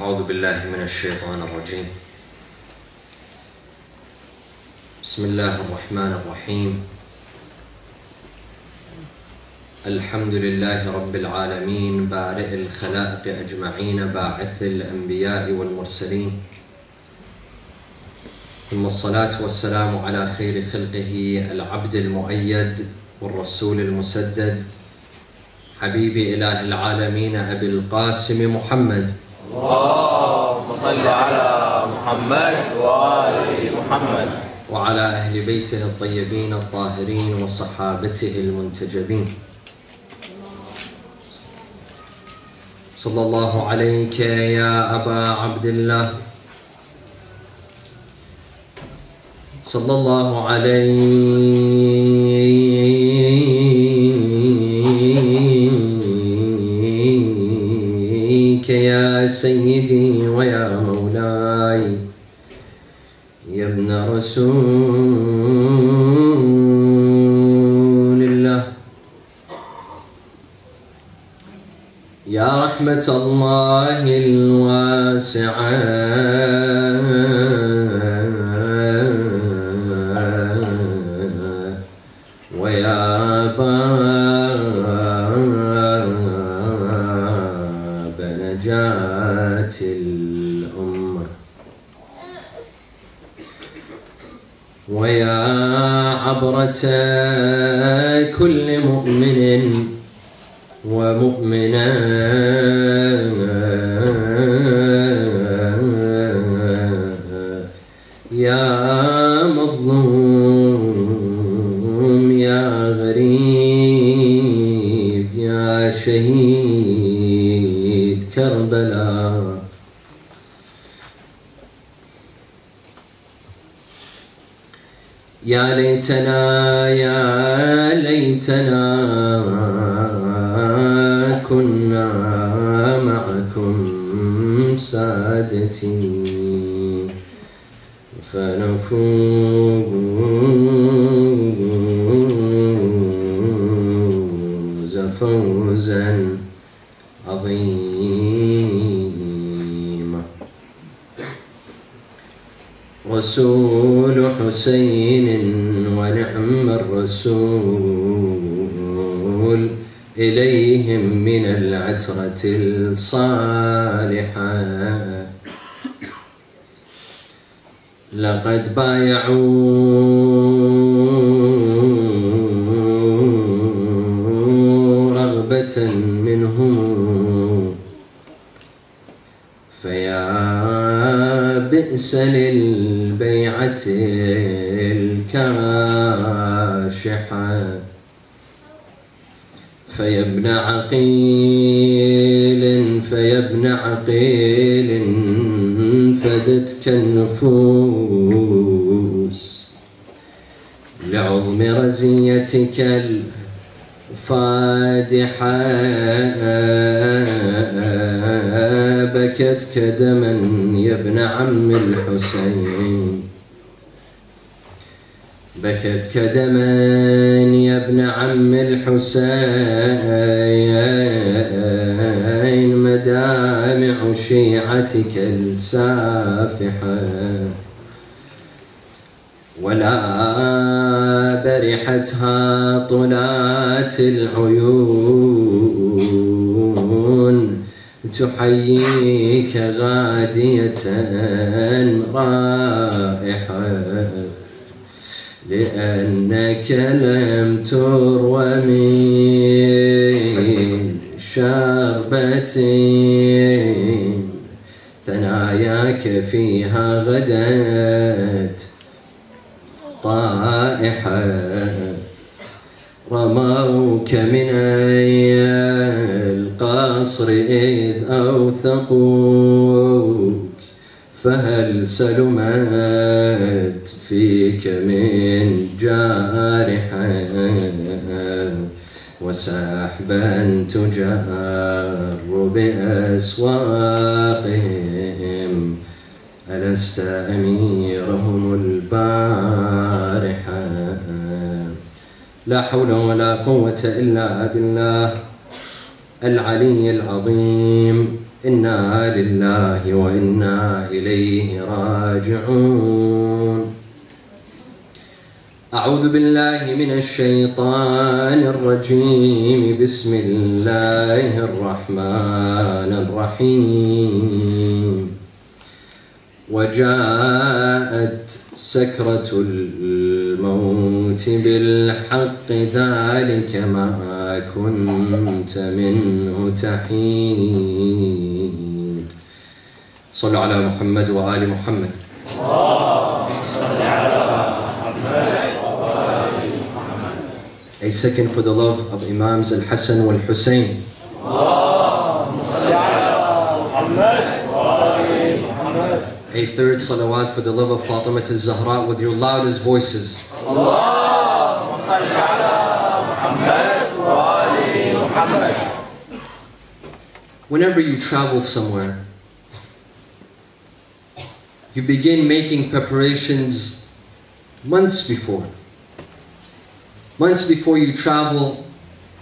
أعوذ بالله من الشيطان الرجيم. بسم الله الرحمن الرحيم. الحمد لله رب العالمين بارئ الخلائق أجمعين باعث الأنبياء والمرسلين، ثم الصلاة والسلام على خير خلقه العبد المؤيد والرسول المسدد حبيب إله العالمين أبي القاسم محمد، اللهم صل على محمد وآل محمد، وعلى أهل بيته الطيبين الطاهرين وصحابته المنتجبين. صلى الله عليك يا أبا عبد الله، صلى الله عليك يا سيدي ويا مولاي يا ابن رسول الله، يا رحمة الله الواسعة ويا باب نجاة الأمة، ويا عبرة كل مؤمن ومؤمنة، يا مظلوم يا غريب يا شهيد كربلاء، يا ليتنا يا ليتنا كنا معكم سادتي فنفوز فوزا عظيما. رسول حسين ونعم الرسول إليهم من العترة الصالحة، لقد بايعوا رغبة منهم، فيا بئس للبيعة الكاشحة. فيا ابن عقيل فيا ابن عقيل فدتك النفوس لعظم رزيتك الفادحة، بكتك دما يا ابن عم الحسين، بكتك دما يا ابن عم الحسين مدامع شيعتك السافحة، ولا برحتها طلات العيون تحييك غادية رائحة، لأنك لم تروى من شربة ثناياك فيها غدت طائحة، رموك من القصر إذ أوثقوك، فهل سلمت فيك من جارحة، وسحبا تجار بأسواقهم، ألست أميرهم البارحة. لا حول ولا قوة إلا بالله العلي العظيم إنا لله وإنا إليه راجعون. أعوذ بالله من الشيطان الرجيم. بسم الله الرحمن الرحيم. وجاءت سكرة الموت بالحق ذلك ما كنت منه تحيد. صلوا على محمد وآل محمد. A second for the love of Imams Al-Hassan wal-Hussein. A third salawat for the love of Fatima al-Zahra with your loudest voices. Whenever you travel somewhere, you begin making preparations months before. Months before you travel,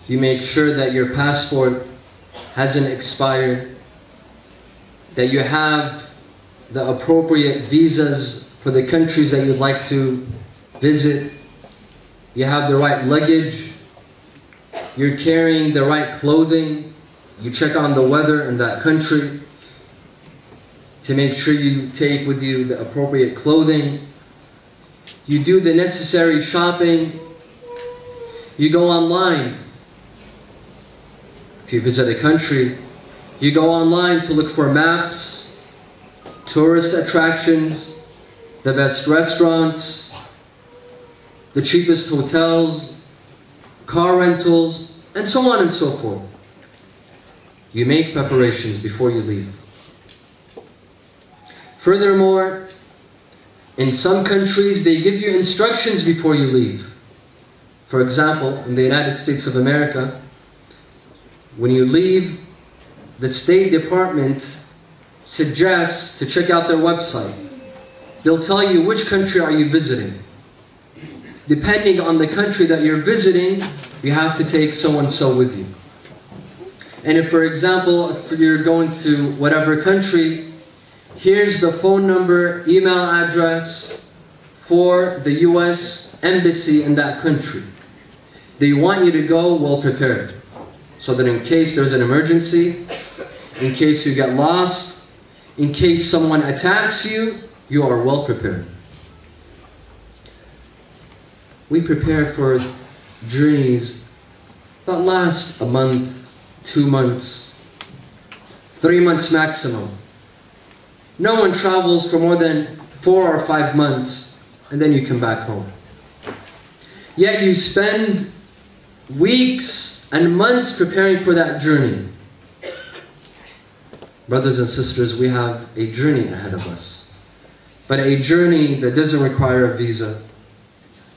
you make sure that your passport hasn't expired, that you have the appropriate visas for the countries that you'd like to visit, you have the right luggage, you're carrying the right clothing, you check on the weather in that country to make sure you take with you the appropriate clothing, you do the necessary shopping, you go online. If you visit a country, you go online to look for maps, tourist attractions, the best restaurants, the cheapest hotels, car rentals, and so on and so forth. You make preparations before you leave. Furthermore, in some countries, they give you instructions before you leave. For example, in the United States of America, when you leave, the State Department suggests to check out their website. They'll tell you which country are you visiting. Depending on the country that you're visiting, you have to take so-and-so with you. And if, for example, if you're going to whatever country, here's the phone number, email address for the US Embassy in that country. They want you to go well prepared, so that in case there's an emergency, in case you get lost, in case someone attacks you, you are well prepared. We prepare for journeys that last a month, 2 months, 3 months maximum. No one travels for more than 4 or 5 months and then you come back home. Yet you spend weeks and months preparing for that journey. Brothers and sisters, we have a journey ahead of us. But a journey that doesn't require a visa.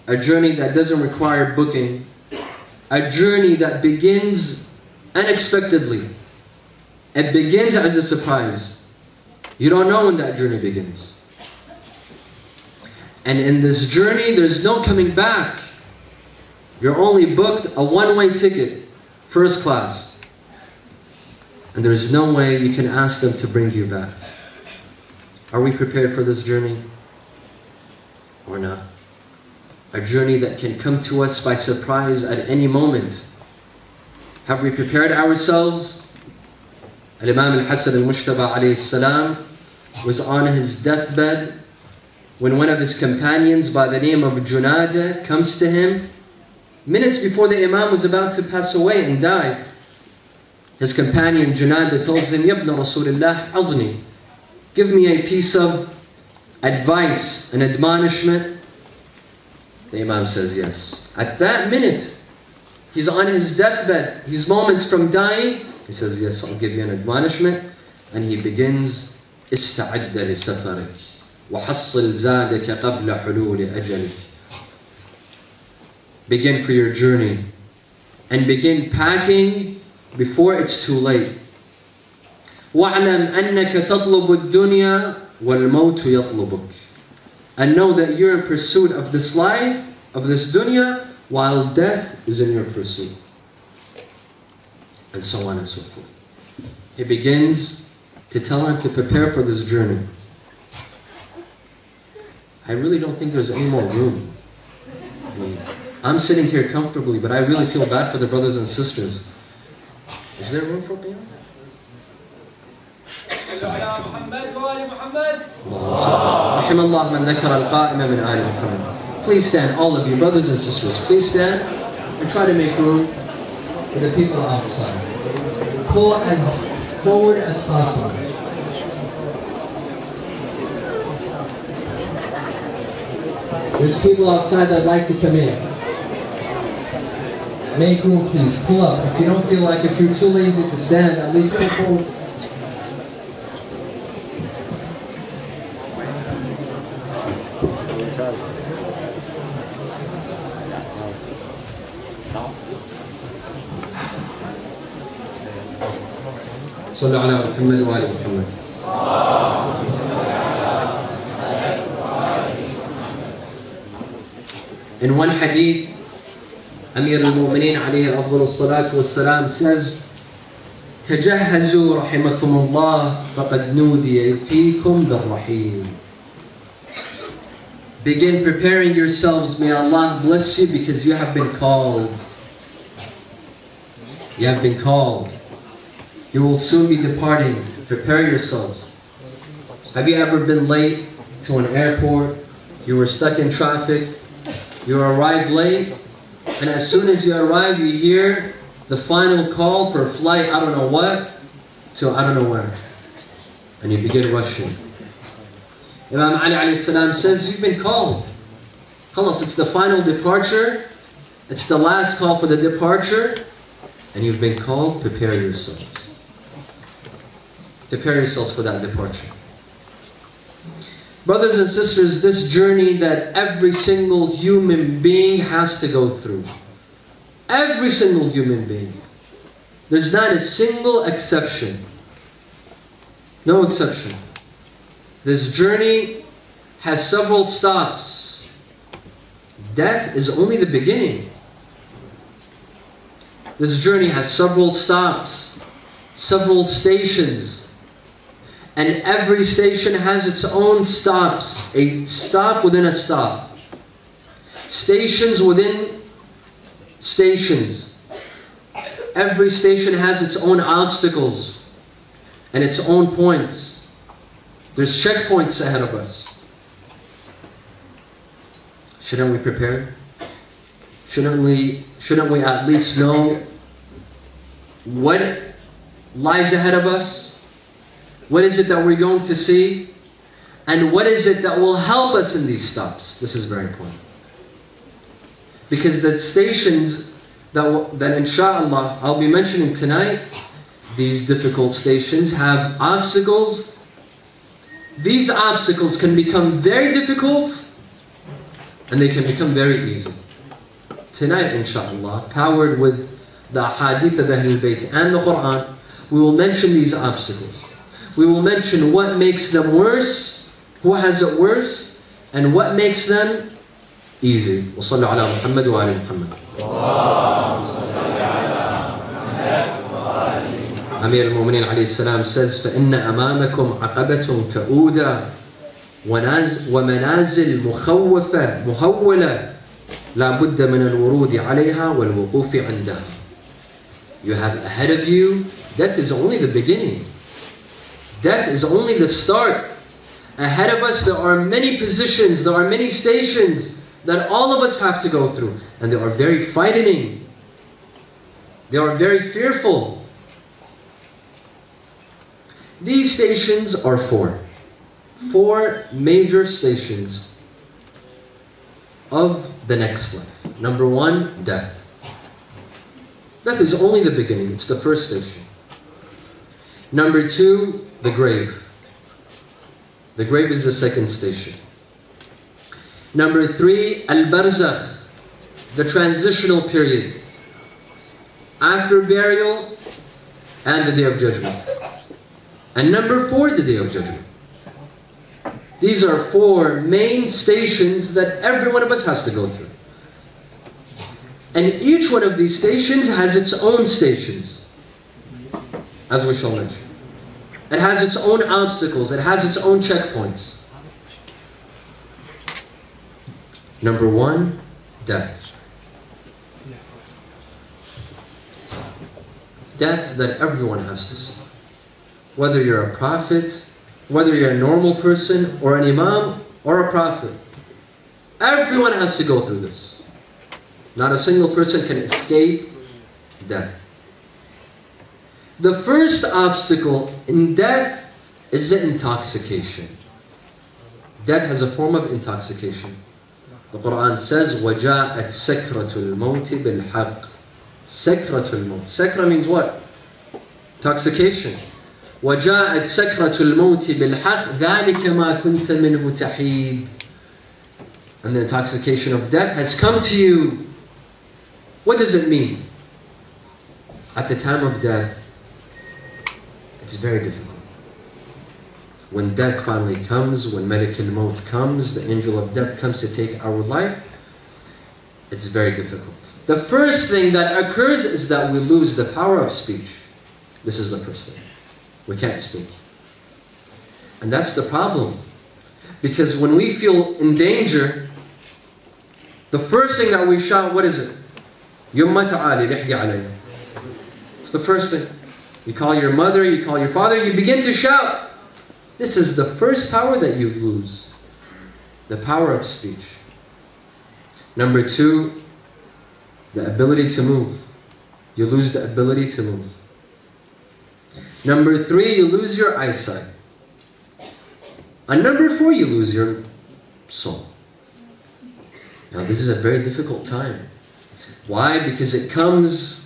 A journey that doesn't require booking. A journey that begins unexpectedly. It begins as a surprise. You don't know when that journey begins. And in this journey, there's no coming back. You're only booked a one-way ticket, first class. And there's no way you can ask them to bring you back. Are we prepared for this journey? Or not? A journey that can come to us by surprise at any moment. Have we prepared ourselves? Al-Imam Al-Hassan Al-Mushtaba alayhi salam was on his deathbed when one of his companions by the name of Junada comes to him minutes before the Imam was about to pass away and die. His companion Junada tells him, Yabna Rasulullah, Adni, give me a piece of advice, an admonishment. The Imam says yes. At that minute, he's on his deathbed, he's moments from dying. He says, yes, I'll give you an admonishment. And he begins, استعد لسفرك وحصل زادك قبل حلول أجلك. Begin for your journey and begin packing before it's too late. وَاعْلَمْ أَنَّكَ تَطْلُبُ الدُّنْيَا وَالْمَوْتُ يَطْلُبُكَ. And know that you're in pursuit of this life, of this dunya, while death is in your pursuit. and so on and so forth. He begins to tell him to prepare for this journey. I really don't think there's any more room. I mean, I'm sitting here comfortably, but I really feel bad for the brothers and sisters. Is there room for me? Please stand, all of you, brothers and sisters. Please stand and try to make room for the people outside. Pull as forward as possible. There's people outside that'd like to come in. Make room, please. Pull up. If you don't feel like, if you're too lazy to stand, at least pull forward. صلوا على محمد وآل محمد. In one hadith, Amir al-Mu'mineen alayhi afdal salatu wassalam says, تجهزوا رحمكم الله فقد نودي فيكم بالرحيل. Begin preparing yourselves, may Allah bless you, because you have been called. You have been called. You will soon be departing. Prepare yourselves. Have you ever been late to an airport? You were stuck in traffic. You arrived late. And as soon as you arrive, you hear the final call for a flight, I don't know what, to I don't know where. And you begin rushing. Imam Ali alayhi salam says, you've been called. Khalas, it's the final departure. It's the last call for the departure. And you've been called, prepare yourselves. Prepare yourselves for that departure. Brothers and sisters, this journey that every single human being has to go through. Every single human being. There's not a single exception. No exception. This journey has several stops. Death is only the beginning. This journey has several stops, several stations. And every station has its own stops. A stop within a stop. Stations within stations. Every station has its own obstacles and its own points. There's checkpoints ahead of us. Shouldn't we prepare? Shouldn't we at least know what lies ahead of us? What is it that we're going to see? And what is it that will help us in these stops? This is very important. Because the stations that inshallah I'll be mentioning tonight, these difficult stations have obstacles. These obstacles can become very difficult and they can become very easy. Tonight inshallah, powered with the hadith of Ahlul Bayt and the Quran, we will mention these obstacles. We will mention what makes them worse, who has it worse, and what makes them easy. وصلوا على محمد وآل محمد. Amir al-Mu'mineen alayhi salam says, فَإِنَّ أَمَامَكُمْ عَقَبَةٌ كَأُودَى وَمَنَازِلْ مُخَوَّفَةٌ مُهَوَّلَةٌ لَا بُدَّ مِنَ الْوُرُودِ عَلَيْهَا وَالْوُقُوفِ عِنْدَهَا. You have ahead of you, death is only the beginning. Death is only the start. Ahead of us there are many positions, there are many stations that all of us have to go through. And they are very frightening. They are very fearful. These stations are four. Four major stations of the next life. Number one, death. Death is only the beginning. It's the first station. Number two, the grave. The grave is the second station. Number three, al-barzakh, the transitional period. After burial and the Day of Judgment. And number four, the Day of Judgment. These are four main stations that every one of us has to go through. And each one of these stations has its own stations. as we shall mention. It has its own obstacles. It has its own checkpoints. Number one, death. Death that everyone has to see. Whether you're a prophet, whether you're a normal person, or an imam, or a prophet. Everyone has to go through this. Not a single person can escape death. The first obstacle in death is the intoxication. Death has a form of intoxication. The Quran says, وَجَاءَتْ سَكْرَةُ الْمَوْتِ بِالْحَقِّ. سَكْرَةُ الْمَوْتِ. Sakra means what? Intoxication. وَجَاءَتْ سَكْرَةُ الْمَوْتِ بِالْحَقِّ ذَلِكَ مَا كُنْتَ مِنْهُ تَحِيدٌ. And the intoxication of death has come to you. What does it mean? At the time of death, it's very difficult. When death finally comes, when Malakul Maut comes, the angel of death comes to take our life, it's very difficult. The first thing that occurs is that we lose the power of speech. This is the first thing. We can't speak. And that's the problem. Because when we feel in danger, the first thing that we shout, what is it? Yumma ta'ali lihyi alayya. It's the first thing. You call your mother, you call your father, you begin to shout. This is the first power that you lose. The power of speech. Number two, the ability to move. You lose the ability to move. Number three, you lose your eyesight. And number four, you lose your soul. Now this is a very difficult time. Why? Because it comes,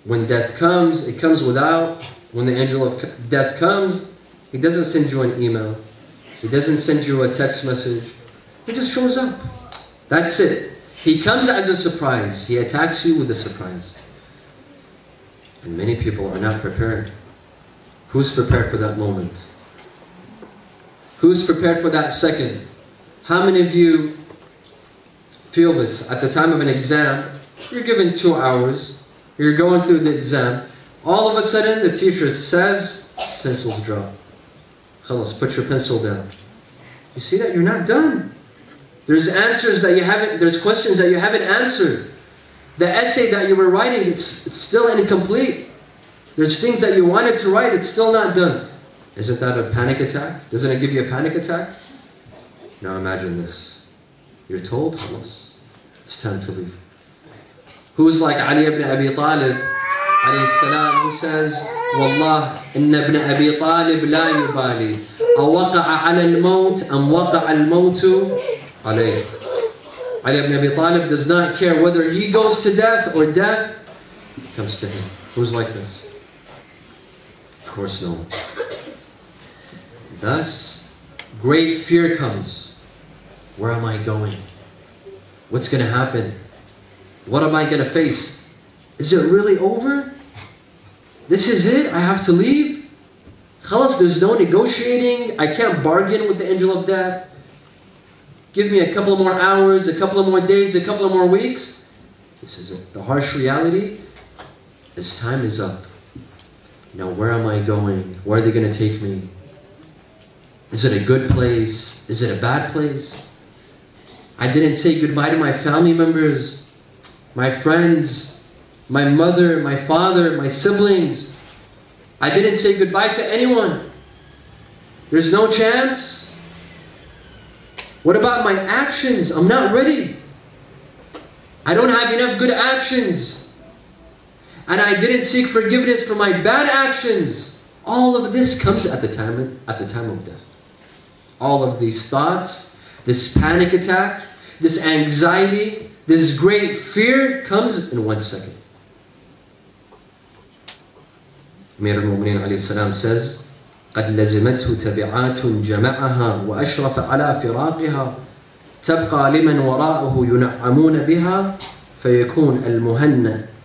when death comes, it comes without, when the angel of death comes, he doesn't send you an email. He doesn't send you a text message. He just shows up. That's it. He comes as a surprise. He attacks you with a surprise. And many people are not prepared. Who's prepared for that moment? Who's prepared for that second? How many of you feel this? At the time of an exam, you're given 2 hours. You're going through the exam. All of a sudden, the teacher says, pencils drop. Khalas, put your pencil down. You see that? You're not done. There's answers that you haven't, there's questions that you haven't answered. The essay that you were writing, it's still incomplete. There's things that you wanted to write, it's still not done. Isn't that a panic attack? Doesn't it give you a panic attack? Now imagine this. You're told, khalas, it's time to leave. Who's like Ali ibn Abi Talib, alayhi salam, who says, Wallah, inna ibn Abi Talib la yubali. Awaqa'a ala al-maut, am waqa'a al-mautu alayh. Ali ibn Abi Talib does not care whether he goes to death or death comes to him. Who's like this? Of course no one. Thus, great fear comes. Where am I going? What's going to happen? What am I going to face? Is it really over? This is it? I have to leave? Khalas, there's no negotiating. I can't bargain with the angel of death. Give me a couple of more hours, a couple of more days, a couple of more weeks. This is it. The harsh reality is time is up. Now where am I going? Where are they going to take me? Is it a good place? Is it a bad place? I didn't say goodbye to my family members, my friends, my mother, my father, my siblings. I didn't say goodbye to anyone. There's no chance. What about my actions? I'm not ready. I don't have enough good actions. And I didn't seek forgiveness for my bad actions. All of this comes at the time of death. All of these thoughts, this panic attack, this anxiety, this great fear comes in 1 second. Amir al-Mu'mineen alayhi salam says, قد لزمته تبعات جمعها وأشرف على فراقها تبقى لمن وراءه ينعمون بها فيكون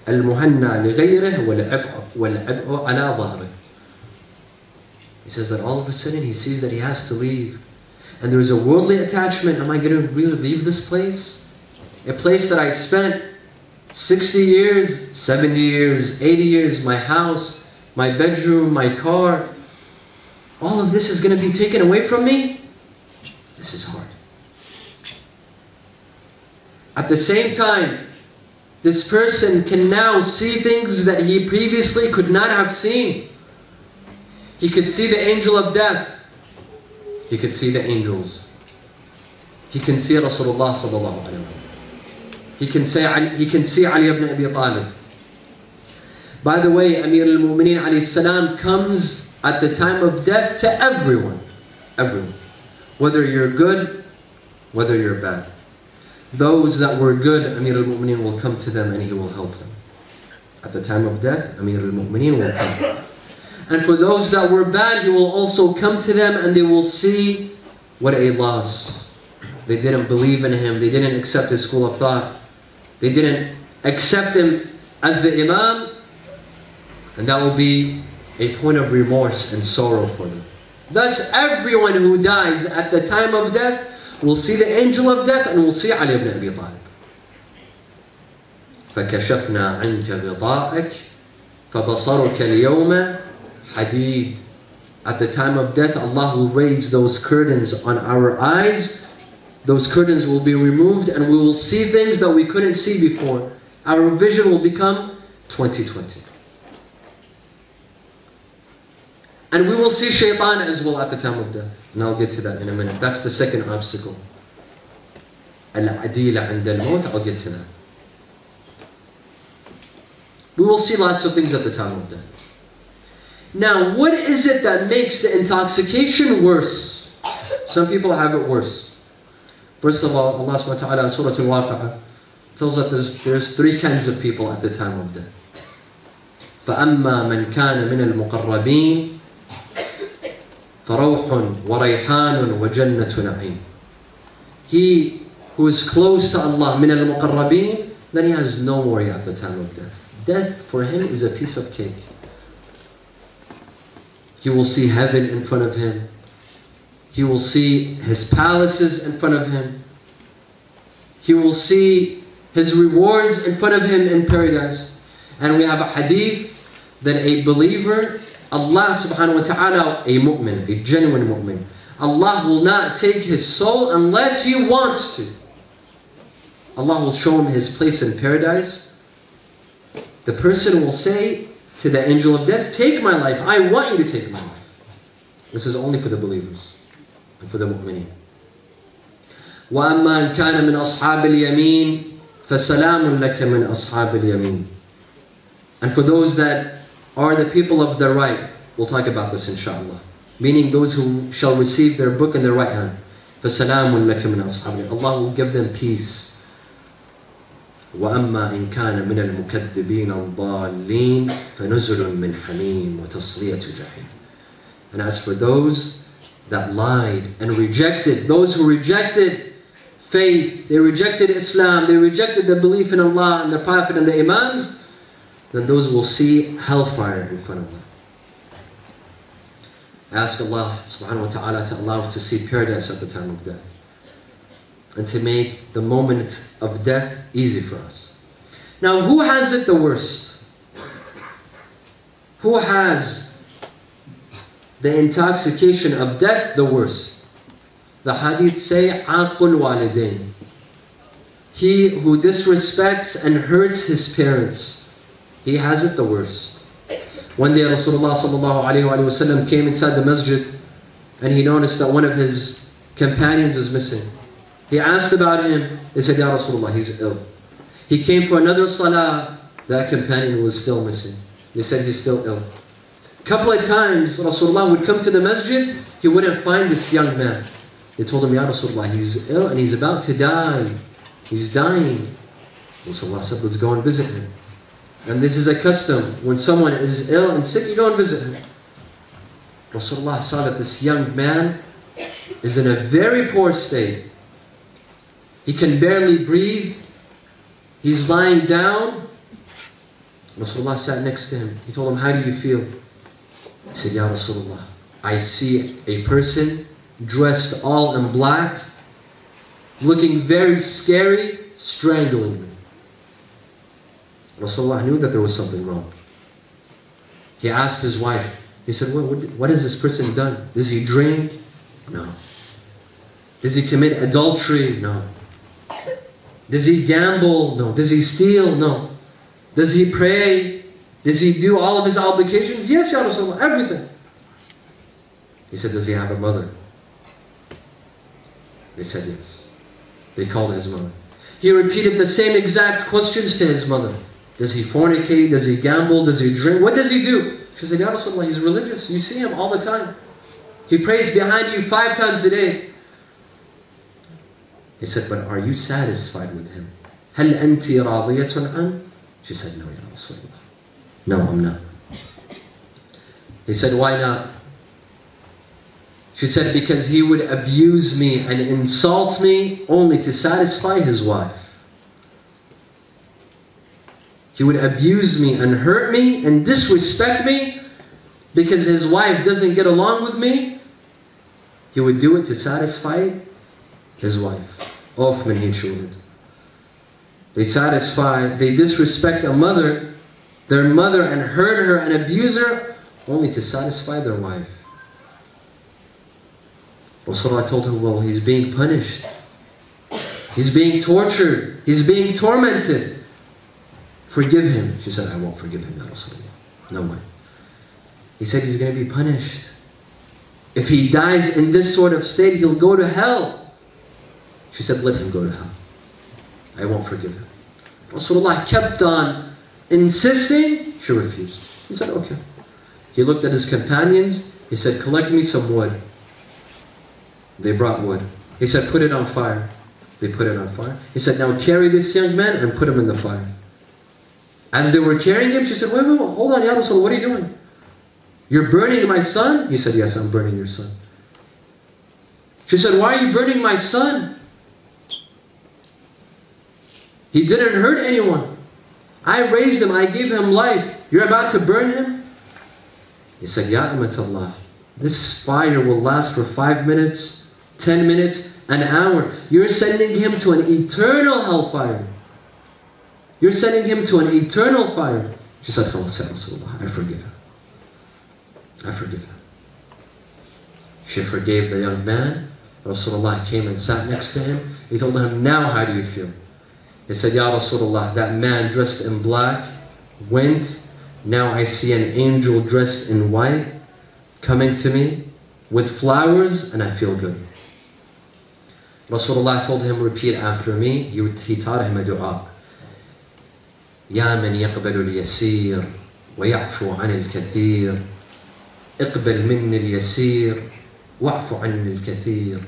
المهنى لغيره والعبء على ظهره. He says that all of a sudden he sees that he has to leave. And there is a worldly attachment. Am I going to really leave this place? A place that I spent 60 years, 70 years, 80 years, my house, my bedroom, my car. All of this is going to be taken away from me? This is hard. At the same time, this person can now see things that he previously could not have seen. He could see the angel of death. He could see the angels. He can see Rasulullah sallallahu alaihi wasallam. He can see Ali ibn Abi Talib. By the way, Amir al-Mu'mineen alayhi salam comes at the time of death to everyone. Everyone. Whether you're good, whether you're bad. Those that were good, Amir al-Mu'mineen will come to them and he will help them. At the time of death, Amir al-Mu'mineen will come. And for those that were bad, he will also come to them and they will see what a loss. They didn't believe in him. They didn't accept his school of thought. They didn't accept him as the Imam. And that will be a point of remorse and sorrow for them. Thus, everyone who dies at the time of death will see the angel of death and will see Ali ibn Abi Talib. فَكَشَفْنَا عَنْكَ غِطَاءَكَ فَبَصَرُكَ الْيَوْمَ حَدِيدٌ. At the time of death, Allah will raise those curtains on our eyes. Those curtains will be removed and we will see things that we couldn't see before. Our vision will become 20/20. And we will see shaitan as well at the time of death. And I'll get to that in a minute. That's the second obstacle. Al-adila 'inda al-maut, I'll get to that. We will see lots of things at the time of death. Now, what is it that makes the intoxication worse? Some people have it worse. First of all, Allah subhanahu wa ta'ala in Surah Al-Waqi'ah tells us there's three kinds of people at the time of death. فَأَمَّا مَنْ كَانَ مِنَ الْمُقَرَّبِينَ فَرَوْحٌ وَرَيْحَانٌ وَجَنَّةُ نَعِيمٌ. He who is close to Allah, مِنَ الْمُقَرَّبِينَ, then he has no worry at the time of death. Death for him is a piece of cake. He will see heaven in front of him. He will see his palaces in front of him. He will see his rewards in front of him in paradise. And we have a hadith that a believer, Allah subhanahu wa ta'ala, a mu'min, a genuine mu'min, Allah will not take his soul unless He wants to. Allah will show him his place in paradise. The person will say to the angel of death, take my life, I want you to take my life. This is only for the believers and for the mu'mineen. وَأَمَّا إِنْ كَانَ مِنْ أَصْحَابِ الْيَمِينِ فَسَلَامٌ لَكَ مِنْ أَصْحَابِ الْيَمِينِ. And for those that are the people of the right, we'll talk about this inshallah. Meaning those who shall receive their book in their right hand. فَسَلَامٌ لَكَ مِنْ أَصْحَابِ الْيَمِينِ. Allah will give them peace. وَأَمَّا إِنْ كَانَ مِنَ الْمُكَذِّبِينَ الضَّالِّينَ فَنُزُلٌ مِنْ حَمِيمٍ وَتَصْلِيَةُ جَحِيمٍ. And as for those that lied and rejected, those who rejected faith, they rejected Islam, they rejected the belief in Allah and the Prophet and the Imams, then those will see hellfire in front of them. Ask Allah subhanahu wa ta'ala to allow us to see paradise at the time of death. And to make the moment of death easy for us. Now, who has it the worst? Who has the intoxication of death the worst? The hadith say, Aqul walidain. He who disrespects and hurts his parents, he has it the worst. One day Rasulullah sallallahu alayhi wa sallam came inside the masjid and he noticed that one of his companions is missing. He asked about him. They said, Ya Rasulullah, he's ill. He came for another salah. That companion was still missing. They said he's still ill. A couple of times Rasulullah would come to the masjid. He wouldn't find this young man. They told him, Ya Rasulullah, he's ill and he's about to die. He's dying. Rasulullah said, let's go and visit him. And this is a custom. When someone is ill and sick, you go and visit him. Rasulullah saw that this young man is in a very poor state. He can barely breathe. He's lying down. Rasulullah sat next to him. He told him, how do you feel? He said, Ya Rasulullah, I see a person dressed all in black, looking very scary, strangling me. Rasulullah knew that there was something wrong. He asked his wife, he said, what has this person done? Does he drink? No. Does he commit adultery? No. Does he gamble? No. Does he steal? No. Does he pray? Does he do all of his obligations? Yes, Ya Rasulullah, everything. He said, does he have a mother? They said yes. They called his mother. He repeated the same exact questions to his mother. Does he fornicate? Does he gamble? Does he drink? What does he do? She said, Ya Rasulullah, he's religious. You see him all the time. He prays behind you 5 times a day. He said, but are you satisfied with him? هل أنت راضية عنه? She said, no, Ya Rasulullah. No, I'm not. He said, why not? She said, because he would abuse me and insult me only to satisfy his wife. He would abuse me and hurt me and disrespect me because his wife doesn't get along with me. He would do it to satisfy his wife. Off من هي They disrespect a mother, their mother, and hurt her and abuse her only to satisfy their wife. Rasulullah told her, well, he's being punished. He's being tortured. He's being tormented. Forgive him. She said, I won't forgive him, Ya Rasulullah. No way. He said he's going to be punished. If he dies in this sort of state, he'll go to hell. She said, let him go to hell. I won't forgive him. Rasulullah kept on insisting. She refused. He said, okay. He looked at his companions. He said, collect me some wood. They brought wood. He said, put it on fire. They put it on fire. He said, now carry this young man and put him in the fire. As they were carrying him, she said, wait, hold on, Ya Rasulullah, what are you doing? You're burning my son? He said, yes, I'm burning your son. She said, why are you burning my son? He didn't hurt anyone. I raised him, I gave him life. You're about to burn him? He said, Ya Amatallah, this fire will last for 5 minutes, 10 minutes, an hour. You're sending him to an eternal hellfire. You're sending him to an eternal fire. She said, Khalas, Ya Rasulullah, I forgive him. I forgive him. She forgave the young man. Rasulullah came and sat next to him. He told him, now how do you feel? He said, Ya Rasulullah, that man dressed in black went. Now I see an angel dressed in white coming to me with flowers and I feel good. Rasulullah told him, repeat after me. He taught him a dua. يا من يقبل اليسير ويعفو عن الكثير اقبل مني اليسير واعفو عن الكثير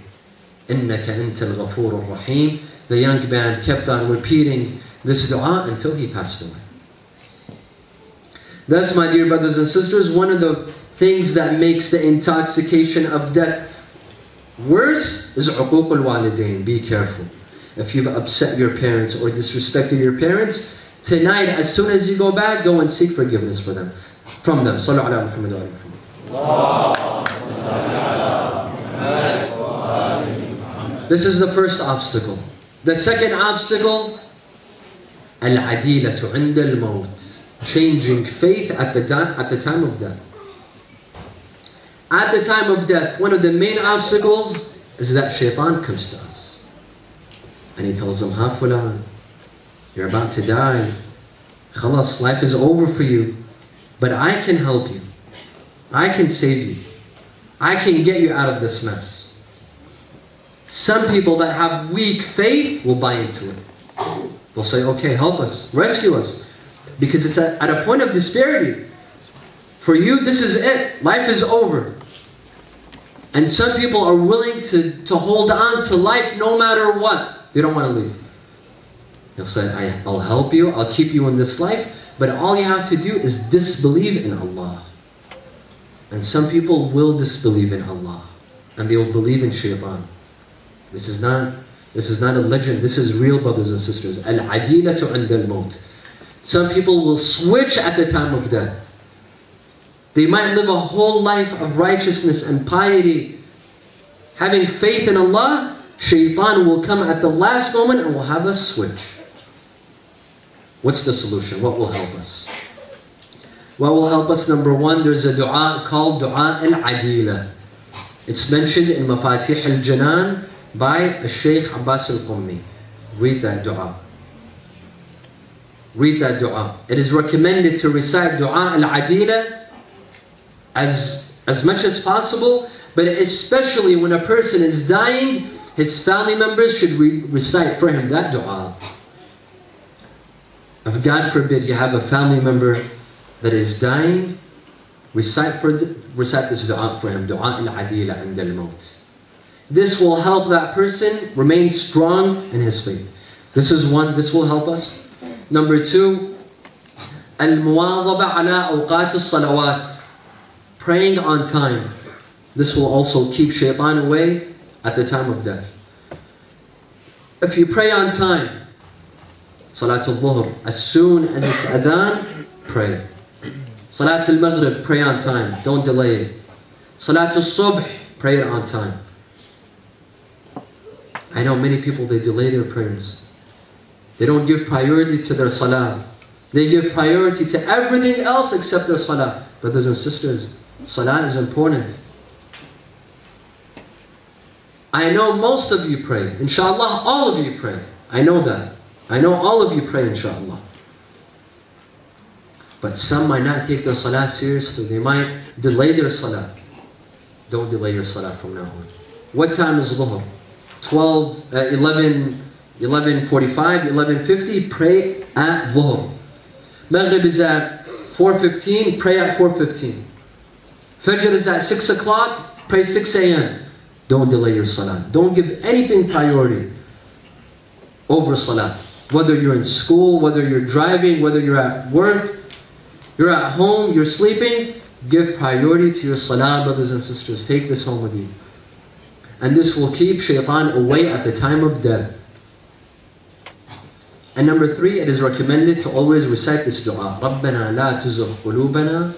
إنك أنت الغفور الرحيم. The young man kept on repeating this dua until he passed away. Thus, my dear brothers and sisters, one of the things that makes the intoxication of death worse is uquq al-walidain. Be careful. If you've upset your parents or disrespected your parents, tonight, as soon as you go back, go and seek forgiveness for them, from them. Sallu ala Muhammad wa ala Muhammad. This is the first obstacle. The second obstacle, al-adilatu 'inda al-maut, changing faith at the time of death. At the time of death, one of the main obstacles is that shaitan comes to us. And he tells them, Ha fulan, you're about to die. Khalas, life is over for you. But I can help you. I can save you. I can get you out of this mess. Some people that have weak faith will buy into it. They'll say, okay, help us, rescue us. Because it's at a point of disparity. For you, this is it. Life is over. And some people are willing to hold on to life no matter what. They don't want to leave. They'll say, I'll help you, I'll keep you in this life, but all you have to do is disbelieve in Allah. And some people will disbelieve in Allah. And they will believe in shaitan. This is not a legend, this is real, brothers and sisters. Al-adilatu 'inda al-maut. Some people will switch at the time of death. They might live a whole life of righteousness and piety, having faith in Allah. Shaitan will come at the last moment and will have us switch. What's the solution? What will help us? What will help us? Number one, there's a dua called Dua al-Adila. It's mentioned in Mafatih al-Janan by Sheikh Abbas al-Qummi. Read that dua. Read that dua. It is recommended to recite Dua al-Adila as much as possible, but especially when a person is dying, his family members should recite for him that dua. If God forbid you have a family member that is dying, recite this dua for him. Dua al-Adila inda al-maut. This will help that person remain strong in his faith. This is one, this will help us. Number two, al-muwadhaba ala awqat as-salawat. Praying on time. This will also keep shaitan away at the time of death. If you pray on time, Salatul Dhuhr, as soon as it's adhan, pray. Salatul Maghrib, pray on time, don't delay it. Salatul Subh, pray it on time. I know many people, they delay their prayers. They don't give priority to their salah. They give priority to everything else except their salah. Brothers and sisters, salah is important. I know most of you pray. Inshallah, all of you pray. I know that. I know all of you pray, inshallah. But some might not take their salah seriously. They might delay their salah. Don't delay your salah from now on. What time is Dhuhr? 11:45, 11:50, pray at Dhuhr. Maghrib is at 4:15, pray at 4:15. Fajr is at 6 o'clock, pray 6 a.m. Don't delay your salah. Don't give anything priority over salah. Whether you're in school, whether you're driving, whether you're at work, you're at home, you're sleeping, give priority to your salah, brothers and sisters. Take this home with you. And this will keep shaitan away at the time of death. And number three, it is recommended to always recite this dua. رَبَّنَا لَا تُزِغْ قُلُوبَنَا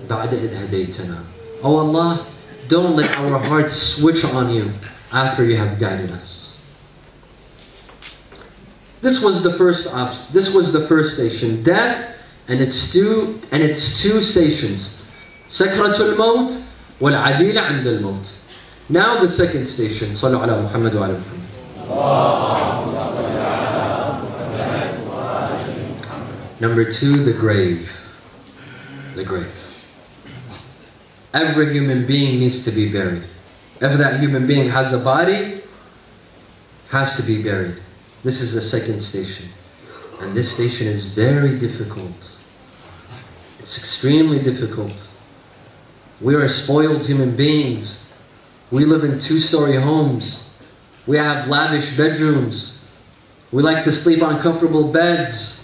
بَعْدَ إِذْ هَدَيْتَنَا. Oh Allah, don't let our hearts switch on you after you have guided us. This was the first station, death, and its two stations. Sakratul Maut wal Adila 'inda al-Maut. Now the second station. Sallu ala Muhammad wa ala Muhammad. Number two, the grave. The grave. Every human being needs to be buried. If that human being has a body, has to be buried. This is the second station. And this station is very difficult. It's extremely difficult. We are spoiled human beings. We live in two-story homes. We have lavish bedrooms. We like to sleep on comfortable beds.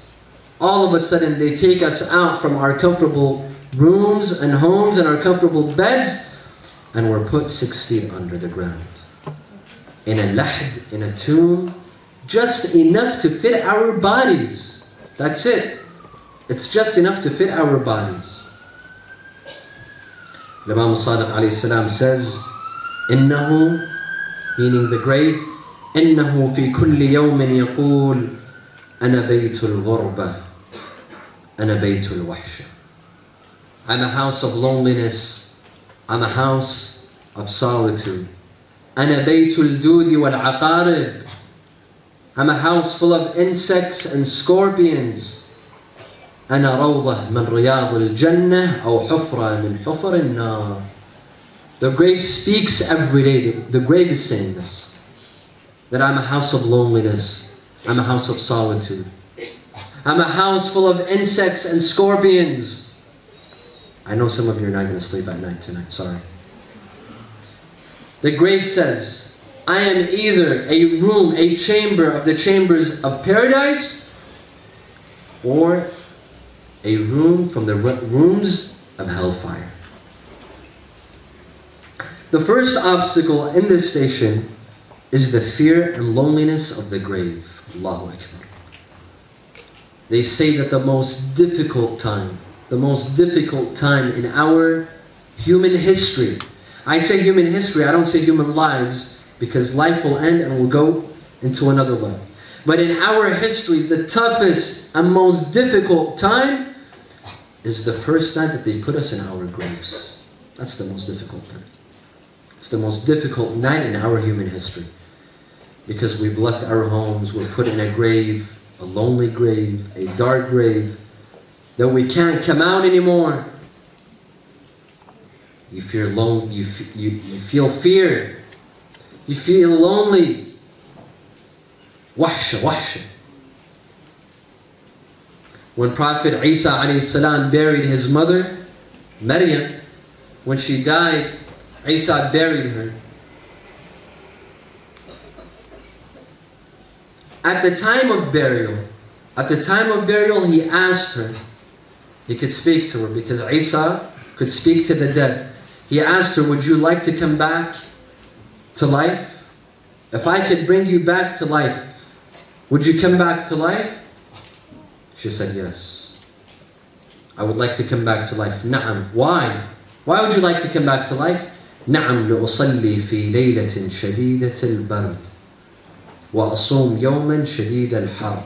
All of a sudden they take us out from our comfortable rooms and homes and our comfortable beds, and we're put 6 feet under the ground. In a lahd, in a tomb, just enough to fit our bodies. That's it. It's just enough to fit our bodies. Imam Sadiq alayhi salam says, إِنَّهُ, meaning the grave, إِنَّهُ فِي كُلِّ يَوْمٍ يَقُولُ أَنَا بَيْتُ الْغُرْبَةِ أَنَا بَيْتُ الْوَحْشَةِ. I'm a house of loneliness. I'm a house of solitude. أَنَا بَيْتُ الْدُودِ وَالْعَقَارِبِ. I'm a house full of insects and scorpions. أنا روضة من رياض الجنة أو حفرة من حفر النار. The grave speaks every day. The grave is saying this. That I'm a house of loneliness. I'm a house of solitude. I'm a house full of insects and scorpions. I know some of you are not going to sleep at night tonight. Sorry. The grave says, I am either a room, a chamber of the chambers of paradise, or a room from the rooms of hellfire. The first obstacle in this station is the fear and loneliness of the grave. Allahu Akbar. They say that the most difficult time in our human history, I say human history, I don't say human lives, because life will end and we'll go into another life. But in our history, the toughest and most difficult time is the first night that they put us in our graves. That's the most difficult thing. It's the most difficult night in our human history. Because we've left our homes, we're put in a grave, a lonely grave, a dark grave, that we can't come out anymore. You feel lonely, you feel fear, you feel lonely. Wahsha, wahsha. When Prophet Isa alayhi salam buried his mother, Maryam, when she died, Isa buried her. At the time of burial, he asked her, he could speak to her because Isa could speak to the dead. He asked her, would you like to come back to life? If I could bring you back to life, would you come back to life? She said, yes. I would like to come back to life. Na'am. Why? Why would you like to come back to life? نعم لأصلي في ليلة شديدة البرد وأصوم يوما شديد الحر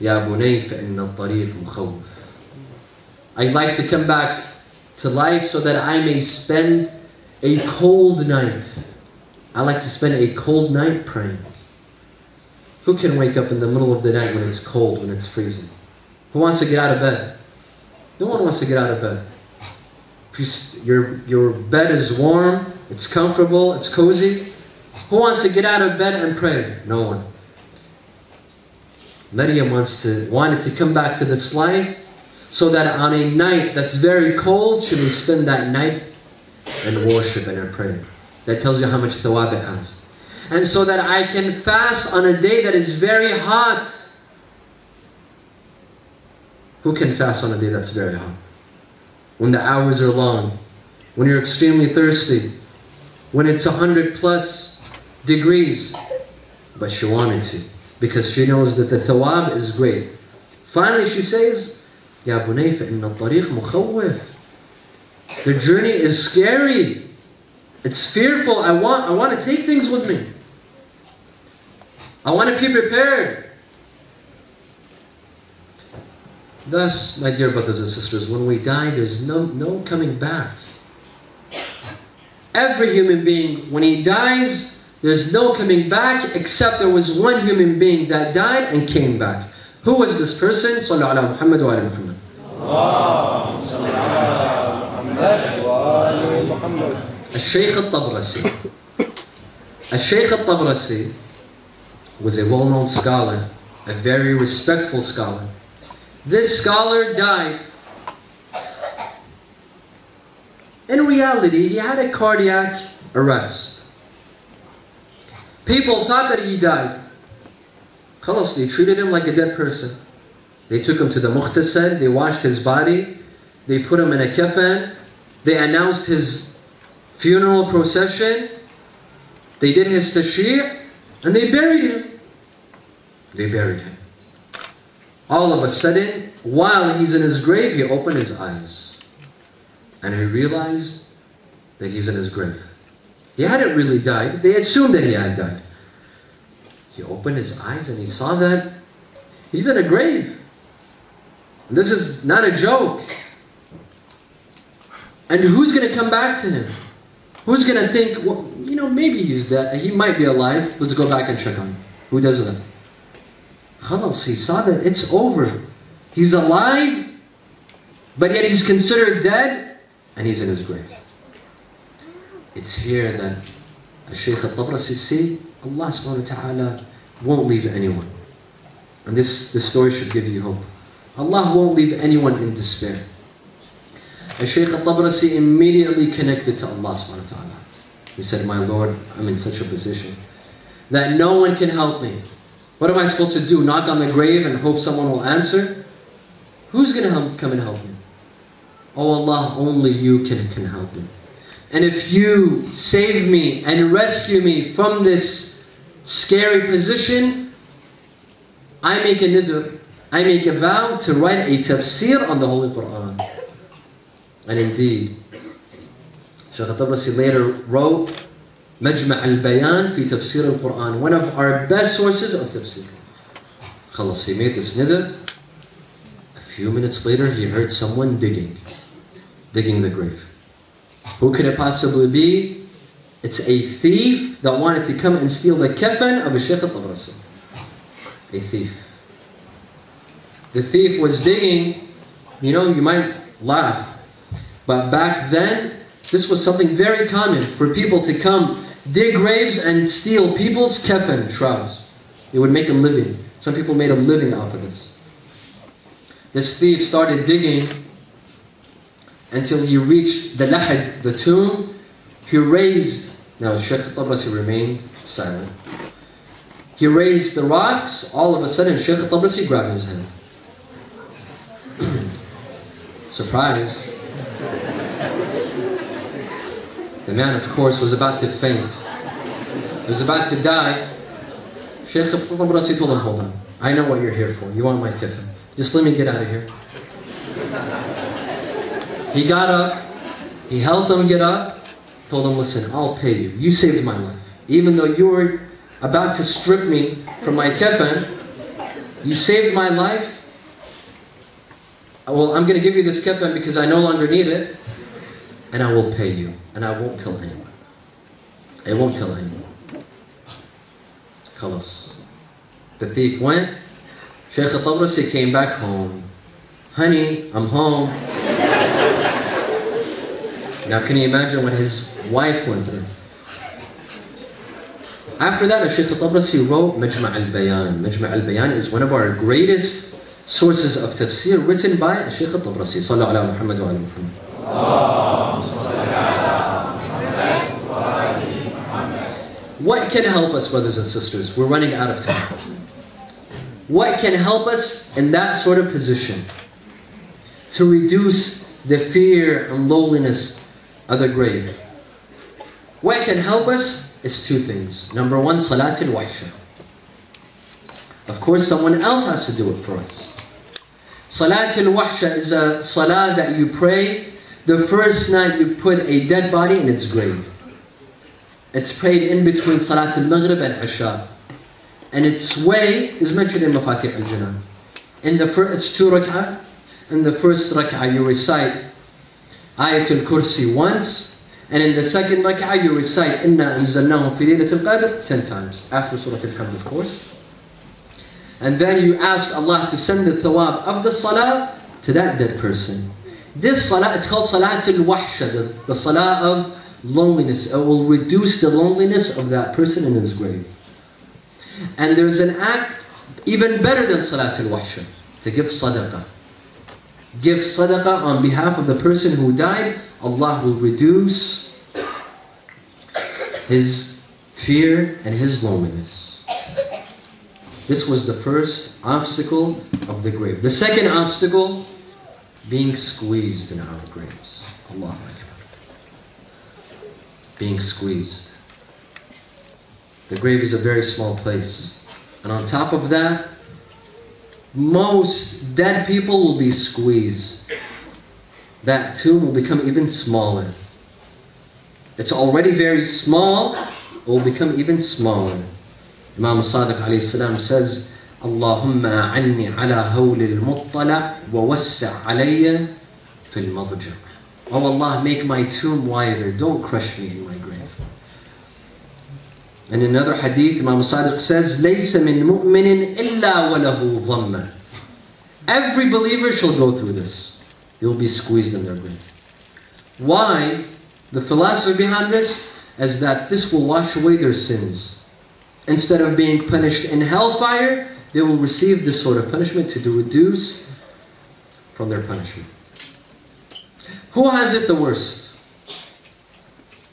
يا بني فإن الطريق مخوف. I'd like to come back to life so that I may spend a cold night. I like to spend a cold night praying. Who can wake up in the middle of the night when it's cold, when it's freezing? Who wants to get out of bed? No one wants to get out of bed. Your bed is warm, it's comfortable, it's cozy. Who wants to get out of bed and pray? No one. Maryam wanted to come back to this life so that on a night that's very cold, she will spend that night in worship and in prayer. That tells you how much thawab it has. And so that I can fast on a day that is very hot. Who can fast on a day that's very hot? When the hours are long, when you're extremely thirsty, when it's 100+ degrees. But she wanted to, because she knows that the thawab is great. Finally she says, Ya bunay fa inna al-tariq mukhawwif. The journey is scary. It's fearful. I want to take things with me. I want to be prepared. Thus, my dear brothers and sisters, when we die, there's no coming back. Every human being, when he dies, there's no coming back, except there was one human being that died and came back. Who was this person? Sallu ala Muhammad wa ala Muhammad. H.Qazwini al-Tabrasi. H.Qazwini al-Tabrasi was a well-known scholar, a very respectful scholar. This scholar died. In reality, he had a cardiac arrest. People thought that he died. Khalas, they treated him like a dead person. They took him to the mukhtasar, they washed his body, they put him in a kafan, they announced his funeral procession, they did his tashri', and they buried him. They buried him. All of a sudden, while he's in his grave, he opened his eyes. And he realized that he's in his grave. He hadn't really died. They assumed that he had died. He opened his eyes and he saw that he's in a grave. And this is not a joke. And who's going to come back to him? Who's going to think, well, you know, maybe he's dead. He might be alive. Let's go back and check on him. Who does that? Khalas, he saw that it's over. He's alive, but yet he's considered dead, and he's in his grave. It's here that H.Qazwini al-Tabrasi said, Allah subhanahu wa ta'ala won't leave anyone. And this story should give you hope. Allah won't leave anyone in despair. H.Qazwini al-Tabrasi immediately connected to Allah subhanahu wa ta'ala. He said, my Lord, I'm in such a position that no one can help me. What am I supposed to do? Knock on the grave and hope someone will answer? Who's going to come and help me? Oh Allah, only you can help me. And if you save me and rescue me from this scary position, I make a nidr, I make a vow to write a tafsir on the Holy Quran. And indeed, Shaykh al-Tabrasi later wrote Majma' al-Bayan fi tafsir al-Quran, one of our best sources of tafsir. Khalas, he made this nidr. A few minutes later, he heard someone digging the grave. Who could it possibly be? It's a thief that wanted to come and steal the kafan of Shaykh al-Tabrasi. A thief. The thief was digging. You know, you might laugh, but back then, this was something very common for people to come, dig graves and steal people's kafan, shrouds. It would make a living. Some people made a living off of this. This thief started digging until he reached the lahad, the tomb. He raised, now Shaykh al-Tabrasi remained silent. He raised the rocks. All of a sudden, Shaykh al-Tabrasi grabbed his hand. Surprise. The man, of course, was about to faint. He was about to die. Shaykh al-Tabrasi told him, hold on. I know what you're here for. You want my kafan. Just let me get out of here. He got up. He helped him get up. Told him, listen, I'll pay you. You saved my life. Even though you were about to strip me from my kafan, you saved my life. Well, I'm going to give you this kafan because I no longer need it. And I will pay you. And I won't tell anyone. I won't tell anyone. Khalas. The thief went. Shaykh al-Tabrasi came back home. Honey, I'm home. Now can you imagine what his wife went through? After that, Shaykh al-Tabrasi wrote Majma' al-Bayan. Majma' al-Bayan is one of our greatest sources of tafsir written by Shaykh al-Tabrasi. Sallu ala Muhammad wa ala Muhammad. What can help us, brothers and sisters? We're running out of time. What can help us in that sort of position to reduce the fear and loneliness of the grave? What can help us is two things. Number one, Salat al-Wahsha. Of course, someone else has to do it for us. Salat al-Wahsha is a salah that you pray the first night you put a dead body in its grave. It's prayed in between Salat al-Maghrib and Isha. And its way is mentioned in Mafatih al-Jinan. It's 2 rak'ah. In the first rak'ah you recite Ayatul Kursi once. And in the second rak'ah you recite Inna anzalnahu fi laylatil qadr 10 times. After Surah Al-Hamd, of course. And then you ask Allah to send the thawab of the salah to that dead person. This salah, it's called Salat al-Wahsha, the salah of loneliness. It will reduce the loneliness of that person in his grave. And there's an act even better than Salat al-Wahsha, to give sadaqah. Give sadaqah on behalf of the person who died. Allah will reduce his fear and his loneliness. This was the first obstacle of the grave. The second obstacle, being squeezed in our graves. Allahu Akbar. Being squeezed. The grave is a very small place. And on top of that, most dead people will be squeezed. That tomb will become even smaller. It's already very small, it will become even smaller. Imam Sadiq alayhi salam says, Allahumma a'anni ala hawli al-muttala wa wassa' alayya fil madja'. Oh Allah, make my tomb wider, don't crush me in my grave. In another hadith, Imam Sadiq says, لَيْسَ مِن مُؤْمِنٍ إِلَّا وَلَهُ ضَمَّ. Every believer shall go through this. You'll be squeezed in their grave. Why? The philosophy behind this is that this will wash away their sins. Instead of being punished in hellfire, they will receive this sort of punishment to reduce from their punishment. Who has it the worst?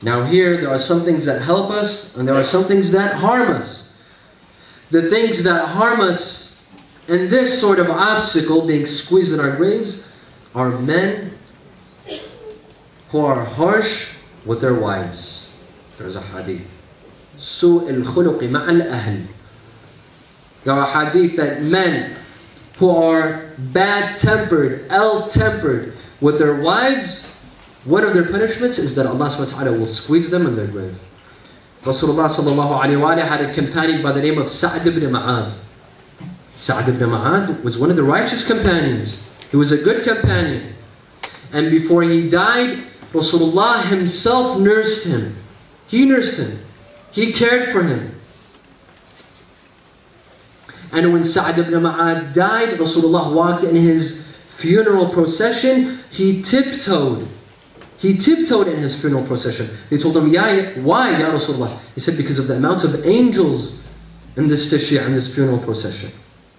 Now here, there are some things that help us, and there are some things that harm us. The things that harm us in this sort of obstacle, being squeezed in our graves, are men who are harsh with their wives. There's a hadith. سُوء الْخُلُقِ مَعَ الْأَهْلِ. There are hadith that men who are bad-tempered, ill-tempered with their wives, one of their punishments is that Allah subhanahu wa ta'ala will squeeze them in their grave. Rasulullah sallallahu alayhi wa had a companion by the name of Sa'd ibn Ma'ad. Sa'd ibn Ma'ad was one of the righteous companions. He was a good companion. And before he died, Rasulullah himself nursed him. He nursed him. He cared for him. And when Sa'd ibn Mu'adh died, Rasulullah walked in his funeral procession. He tiptoed. He tiptoed in his funeral procession. They told him, why, Ya Rasulullah? He said, because of the amount of angels in this tashri', in this funeral procession.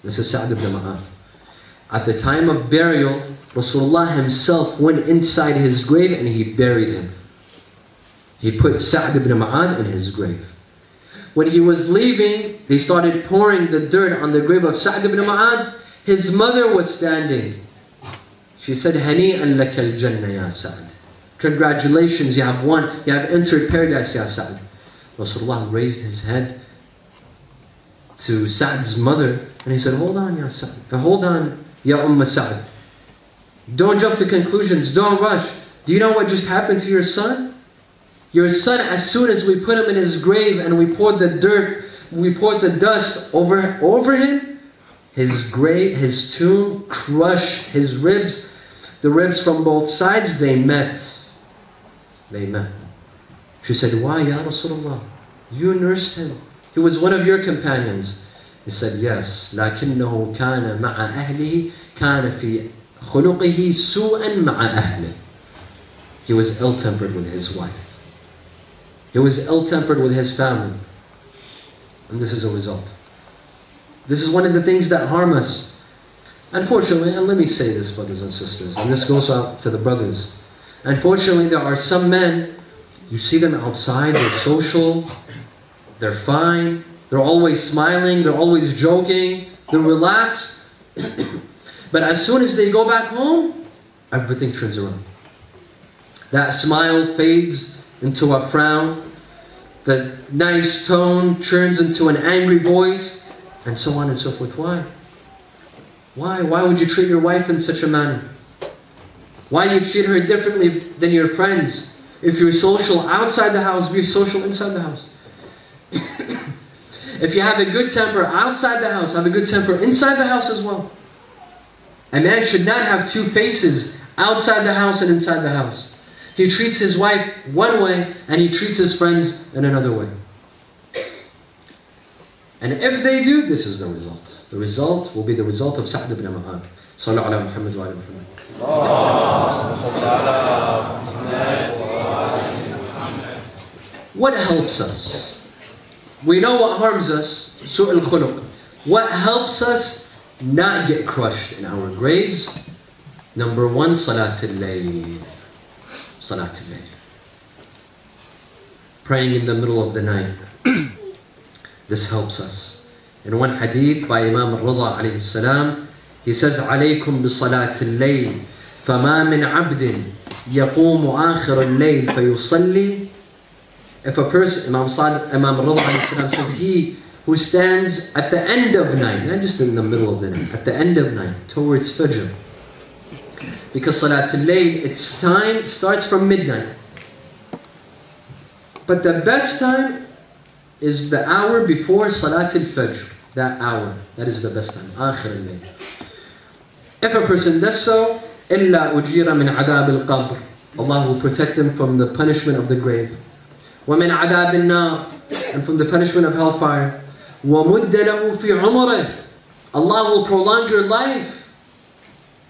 This is Sa'd ibn Mu'adh. At the time of burial, Rasulullah himself went inside his grave and he buried him. He put Sa'd ibn Mu'adh in his grave. When he was leaving, they started pouring the dirt on the grave of Sa'd ibn Mu'adh. His mother was standing. She said, Hani'an laka al-jannah ya Sa'd. Congratulations, you have won. You have entered paradise, ya Sa'd. Rasulullah raised his head to Sa'd's mother and he said, hold on, ya Sa'd. Hold on, ya Sa'd. Don't jump to conclusions. Don't rush. Do you know what just happened to your son? Your son, as soon as we put him in his grave and we poured the dirt, we poured the dust over him, his tomb crushed his ribs. The ribs from both sides, they met. They met. She said, why, Ya Rasulullah? You nursed him. He was one of your companions. He said, yes. لكنه كان مع أهله كان في خلقه سوءا مع أهله. He was ill-tempered with his wife. He was ill-tempered with his family. And this is a result. This is one of the things that harm us. Unfortunately, and let me say this, brothers and sisters, and this goes out to the brothers. Unfortunately, there are some men, you see them outside, they're social, they're fine, they're always smiling, they're always joking, they're relaxed. But as soon as they go back home, everything turns around. That smile fades into a frown. The nice tone turns into an angry voice, and so on and so forth. Why? Why would you treat your wife in such a manner? Why you treat her differently than your friends? If you're social outside the house, be social inside the house. If you have a good temper outside the house, have a good temper inside the house as well. A man should not have two faces, outside the house and inside the house. He treats his wife one way and he treats his friends in another way. And if they do, this is the result. The result will be the result of Sa'd ibn Mu'adh. Sallallahu ala Muhammad wa ala Muhammad. What helps us? We know what harms us, su'al khuluq. What helps us not get crushed in our graves? Number one, Salatul Layl. Salatul Layl. Praying in the middle of the night. This helps us. In one hadith by Imam al-Rida alayhi salam, he says, عليكم بصلاة الليل فما من عبد يقوم آخر الليل فيصلي. If a person, Imam al-Rida alayhi salam says, he who stands at the end of night, not just in the middle of the night, at the end of night, towards Fajr. Because Salatul Layl, its time starts from midnight. But the best time is the hour before Salatul Fajr. That hour, that is the best time. Akhir al-Layl. If a person does so, إِلَّا أُجِيرَ مِنْ عَذَابِ الْقَبْرِ. Allah will protect him from the punishment of the grave. وَمِنْ عَذَابِ النَّارِ. And from the punishment of hellfire. وَمُدَّ لَهُ فِي عُمُرِهِ. Allah will prolong your life.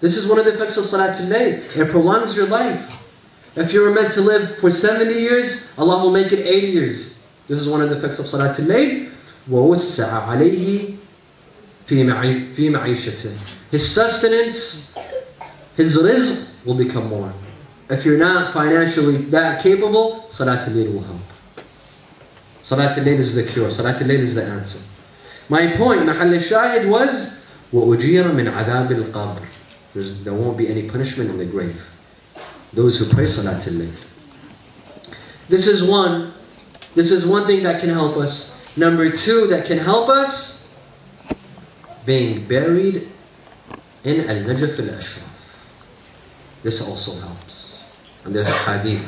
This is one of the effects of Salatul Layl. It prolongs your life. If you were meant to live for 70 years, Allah will make it 80 years. This is one of the effects of Salatul Layl. وَوُسَّعَ عَلَيْهِ فِي مَعِيشَتِهِ. His sustenance, his rizq will become more. If you're not financially that capable, Salatul Layl will help. Salatul Layl is the cure. Salatul Layl is the answer. My point, Mahal al-Shahid was, وَأُجِيرَ مِنْ عَذَابِ الْقَبْرِ. There won't be any punishment in the grave. Those who pray Salatul Layl. This is one thing that can help us. Number two that can help us, being buried in al-Najaf al-Ashraf. This also helps. And there's a hadith.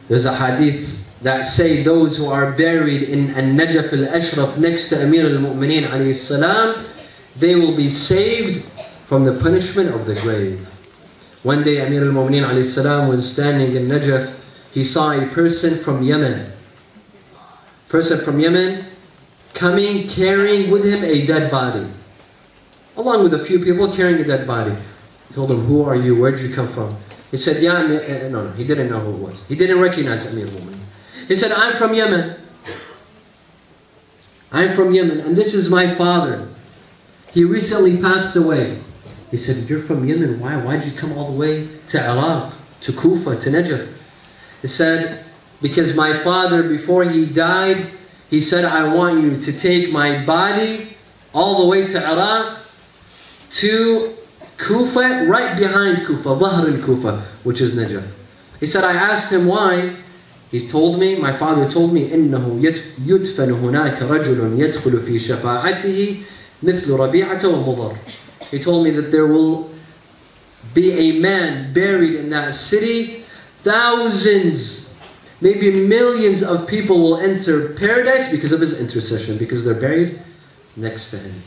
There's a hadith that say those who are buried in al-Najaf al-Ashraf next to Amir al-Mu'mineen alayhi salam, they will be saved from the punishment of the grave. One day Amir al-Mu'mineen alayhi salam was standing in Najaf. He saw a person from Yemen. Coming, carrying with him a dead body. Along with a few people carrying a dead body. He told him, who are you? Where did you come from? He said, no, he didn't know who it was. He didn't recognize Amir al-Mu'mineen. He said, I'm from Yemen. And this is my father. He recently passed away. He said, you're from Yemen. Why? Why did you come all the way to Iraq, to Kufa, to Najaf? He said, because my father, before he died, he said, I want you to take my body all the way to Iraq, to Kufa, right behind Kufa, Dhahr al-Kufa, which is Najaf. He said, I asked him why. He told me, my father told me, إِنَّهُ يُدْفَنُ هُنَاكَ رَجُلٌ يَدْخُلُ فِي شَفَاعَتِهِ مِثْلُ رَبِيعَةَ وَمُضَرٍ. He told me that there will be a man buried in that city. Thousands, maybe millions of people will enter paradise because of his intercession, because they're buried next to him.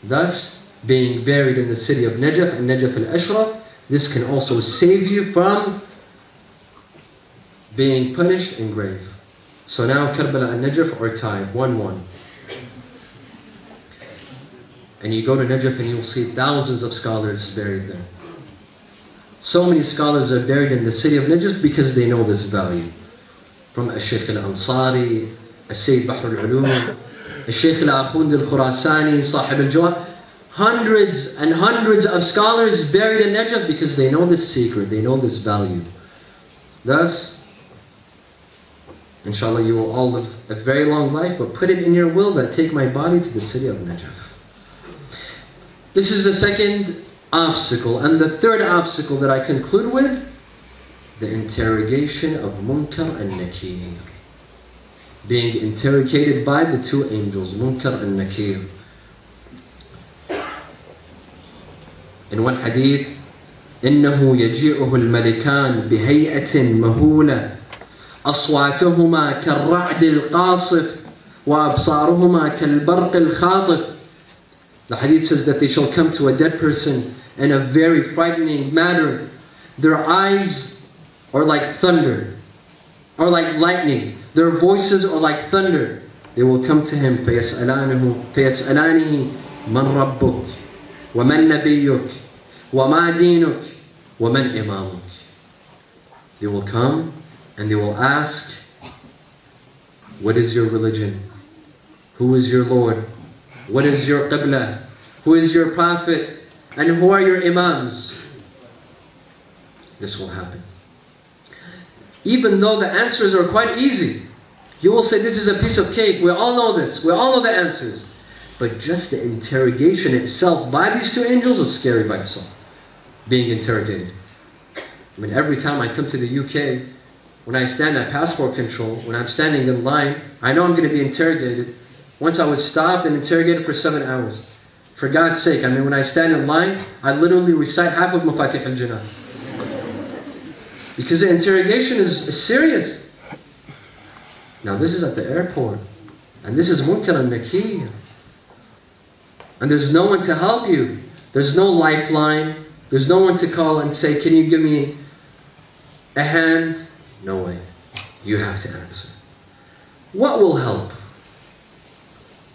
Thus, being buried in the city of Najaf and Najaf al-Ashraf, this can also save you from being punished in grave. So now Karbala and Najaf are tied, 1-1. And you go to Najaf and you'll see thousands of scholars buried there. So many scholars are buried in the city of Najaf because they know this value. From Al-Shaykh al-Ansari, Al-Sayyid Bahr al-Ulum, Al-Shaykh al-Akhund al-Khurasani, Sahib al-Jawad. Hundreds and hundreds of scholars buried in Najaf because they know this secret, they know this value. Thus, inshallah, you will all live a very long life, but put it in your will that take my body to the city of Najaf. This is the second obstacle. And the third obstacle that I conclude with, the interrogation of Munkar and Nakir. Being interrogated by the two angels, Munkar and Nakir. In one hadith, إِنَّهُ يَجِيءُهُ الْمَلِكَانِ بِهَيْئَةٍ مَهُولَةٍ أصواتهما كالرعد القاصف وأبصارهما كالبرق الخاطف. The hadith says that they shall come to a dead person in a very frightening manner. Their eyes are like thunder, or like lightning. Their voices are like thunder. They will come to him, فيسألانه من ربك ومن نبيك وما دينك ومن إمامك. They will come and they will ask, what is your religion? Who is your Lord? What is your Qibla? Who is your Prophet? And who are your Imams? This will happen. Even though the answers are quite easy. You will say this is a piece of cake. We all know this. We all know the answers. But just the interrogation itself by these two angels is scary by itself. Being interrogated. I mean, every time I come to the UK, when I stand at passport control, when I'm standing in line, I know I'm going to be interrogated. Once I was stopped and interrogated for 7 hours. For God's sake, I mean, when I stand in line, I literally recite half of Mafatih al-Jannah. Because the interrogation is serious. Now this is at the airport. And this is Munkar and Nakir. And there's no one to help you. There's no lifeline. There's no one to call and say, can you give me a hand? No way. You have to answer. What will help?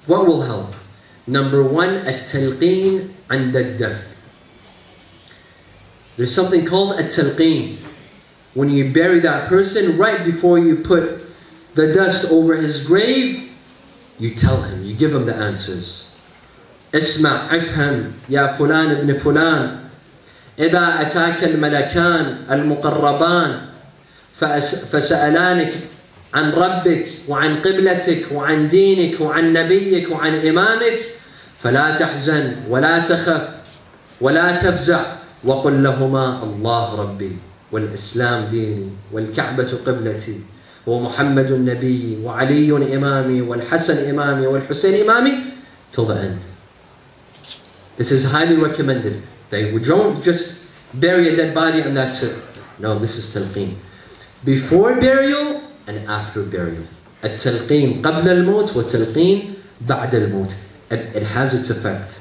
What will help? Number one, at-talqeen and ad-daf. There's something called at-talqeen. When you bury that person, right before you put the dust over his grave, you tell him, you give him the answers. اسمع افهم يا فلان ابن فلان إذا أتاك الملكان المقربان فسألانك عن ربك وعن قبلتك وعن دينك وعن نبيك وعن إمامك فلا تحزن ولا تخف ولا تفزع وقل لهما الله ربي والإسلام ديني والكعبة قبلتي ومحمد النبي وعلي إمامي والحسن إمامي والحسين إمامي till the end. This is highly recommended. They don't just bury a dead body and that's it. No, this is talqeen. Before burial and after burial. التلقين قبل الموت والتلقين بعد الموت. It has its effect.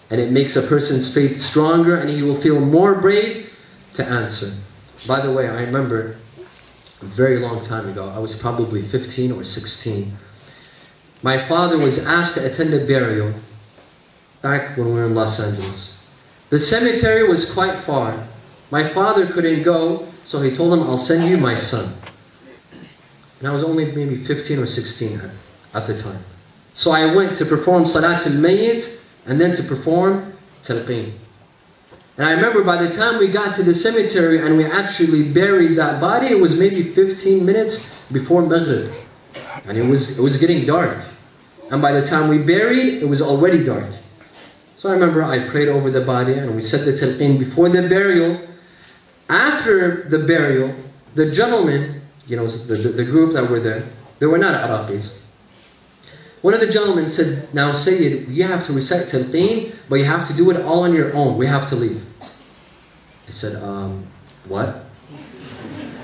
and it makes a person's faith stronger, and he will feel more brave to answer. By the way, I remember a very long time ago, I was probably 15 or 16. My father was asked to attend a burial back when we were in Los Angeles. The cemetery was quite far. My father couldn't go, so he told him, I'll send you my son. And I was only maybe 15 or 16 at the time. So I went to perform Salat al-Mayyit and then to perform Talqeen. And I remember by the time we got to the cemetery and we actually buried that body, it was maybe 15 minutes before Maghrib. And it was getting dark. And by the time we buried, it was already dark. So I remember I prayed over the body and we said the Talqeen before the burial. After the burial, the gentlemen, you know, the group that were there, they were not Arabis. One of the gentlemen said, now Sayyid, you have to recite Talqeen, but you have to do it all on your own. We have to leave. I said, what?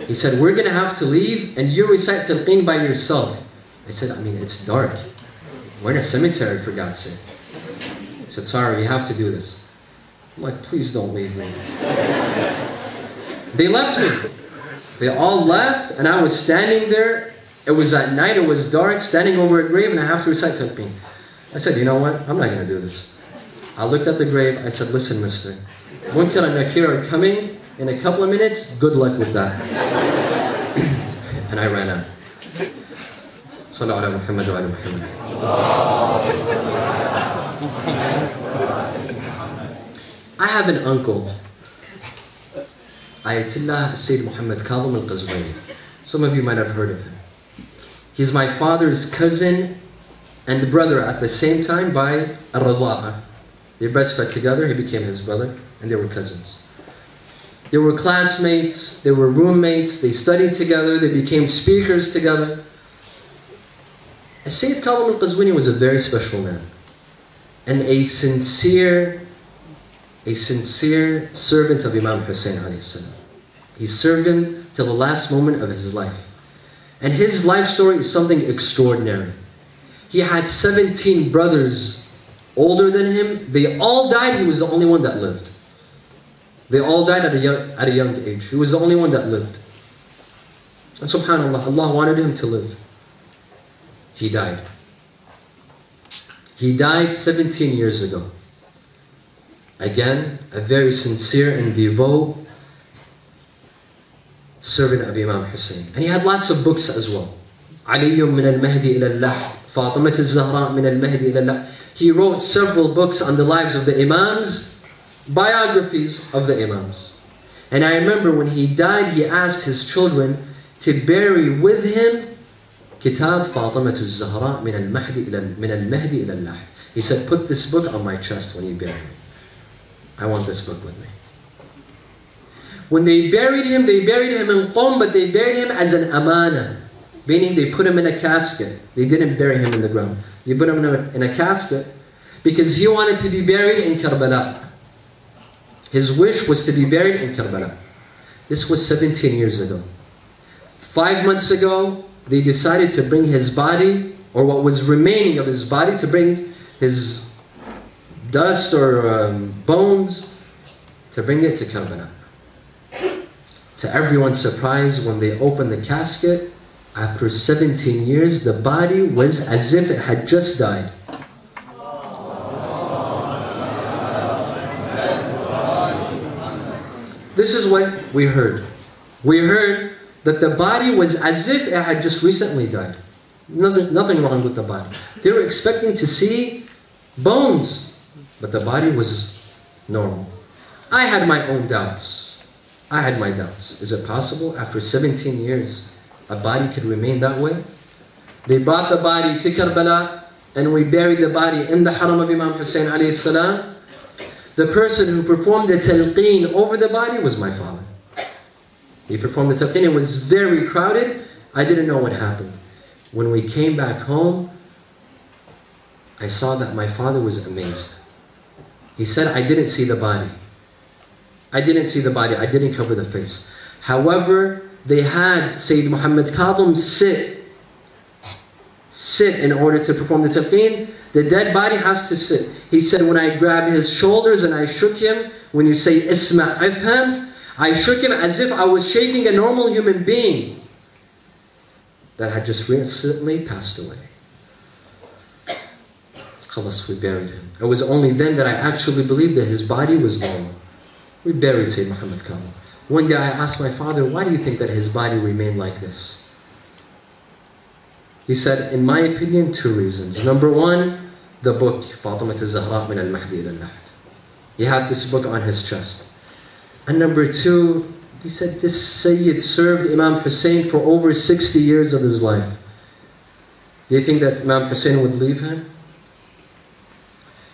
He said, we're going to have to leave and you recite Talqeen by yourself. I said, I mean, it's dark. We're in a cemetery, for God's sake. He said, sorry, you have to do this. I'm like, please don't leave me. They left me. They all left, and I was standing there. It was at night, it was dark, standing over a grave, and I have to recite Talqeen. I said, you know what? I'm not going to do this. I looked at the grave, I said, listen, mister, Munkar and Nakir are coming in a couple of minutes, good luck with that. And I ran out. Sallallahu ala Muhammad wa ala Muhammad. I have an uncle, Ayatollah Sayyid Muhammad H.Qazwini. Some of you might have heard of him. He's my father's cousin and brother at the same time by Ar-Rada'a. They breastfed together, he became his brother, and they were cousins. They were classmates, they were roommates, they studied together, they became speakers together. Sayyid H.Qazwini was a very special man, and a sincere servant of Imam Hussein alayhi salam. He served him till the last moment of his life. And his life story is something extraordinary. He had 17 brothers older than him. They all died, he was the only one that lived. They all died at a young age. He was the only one that lived. And subhanAllah, Allah wanted him to live. He died. He died 17 years ago. Again, a very sincere and devout servant of Imam Hussein. And he had lots of books as well. Aliyyum min al-Mahdi ila al-Lahd, Fatimat al-Zahra min al-Mahdi ila al-Lahd. He wrote several books on the lives of the Imams, biographies of the Imams. And I remember when he died, he asked his children to bury with him Kitab Fatimat al-Zahra min al-Mahdi ila al-Lahd. He said, put this book on my chest when you bury me. I want this book with me. When they buried him in Qom, but they buried him as an amana. Meaning they put him in a casket. They didn't bury him in the ground. They put him in a casket because he wanted to be buried in Karbala. His wish was to be buried in Karbala. This was 17 years ago. 5 months ago, they decided to bring his body, or what was remaining of his body, to bring his dust or bones, to bring it to Karbala. To everyone's surprise, when they opened the casket, after 17 years, the body was as if it had just died. This is what we heard. We heard that the body was as if it had just recently died. Nothing wrong with the body. They were expecting to see bones, but the body was normal. I had my own doubts. I had my doubts. Is it possible after 17 years a body could remain that way? They brought the body to Karbala and we buried the body in the haram of Imam Hussein alayhi salam. The person who performed the talqeen over the body was my father. He performed the talqeen. It was very crowded. I didn't know what happened. When we came back home, I saw that my father was amazed. He said, I didn't see the body. I didn't see the body. I didn't cover the face. However, they had Sayyid Muhammad Kadhim sit sit in order to perform the talqeen, the dead body has to sit. He said, when I grabbed his shoulders and I shook him, when you say isma' ifham, I shook him as if I was shaking a normal human being that had just recently passed away. Khalas, we buried him. It was only then that I actually believed that his body was normal. We buried Sayyid Muhammad Kamil. One day I asked my father, why do you think that his body remained like this? He said, in my opinion, 2 reasons. Number 1, the book, Fatimat al-Zahra min al-Mahdi ila al-Lahd. He had this book on his chest. And number 2, he said, this Sayyid served Imam Hussein for over 60 years of his life. Do you think that Imam Hussein would leave him?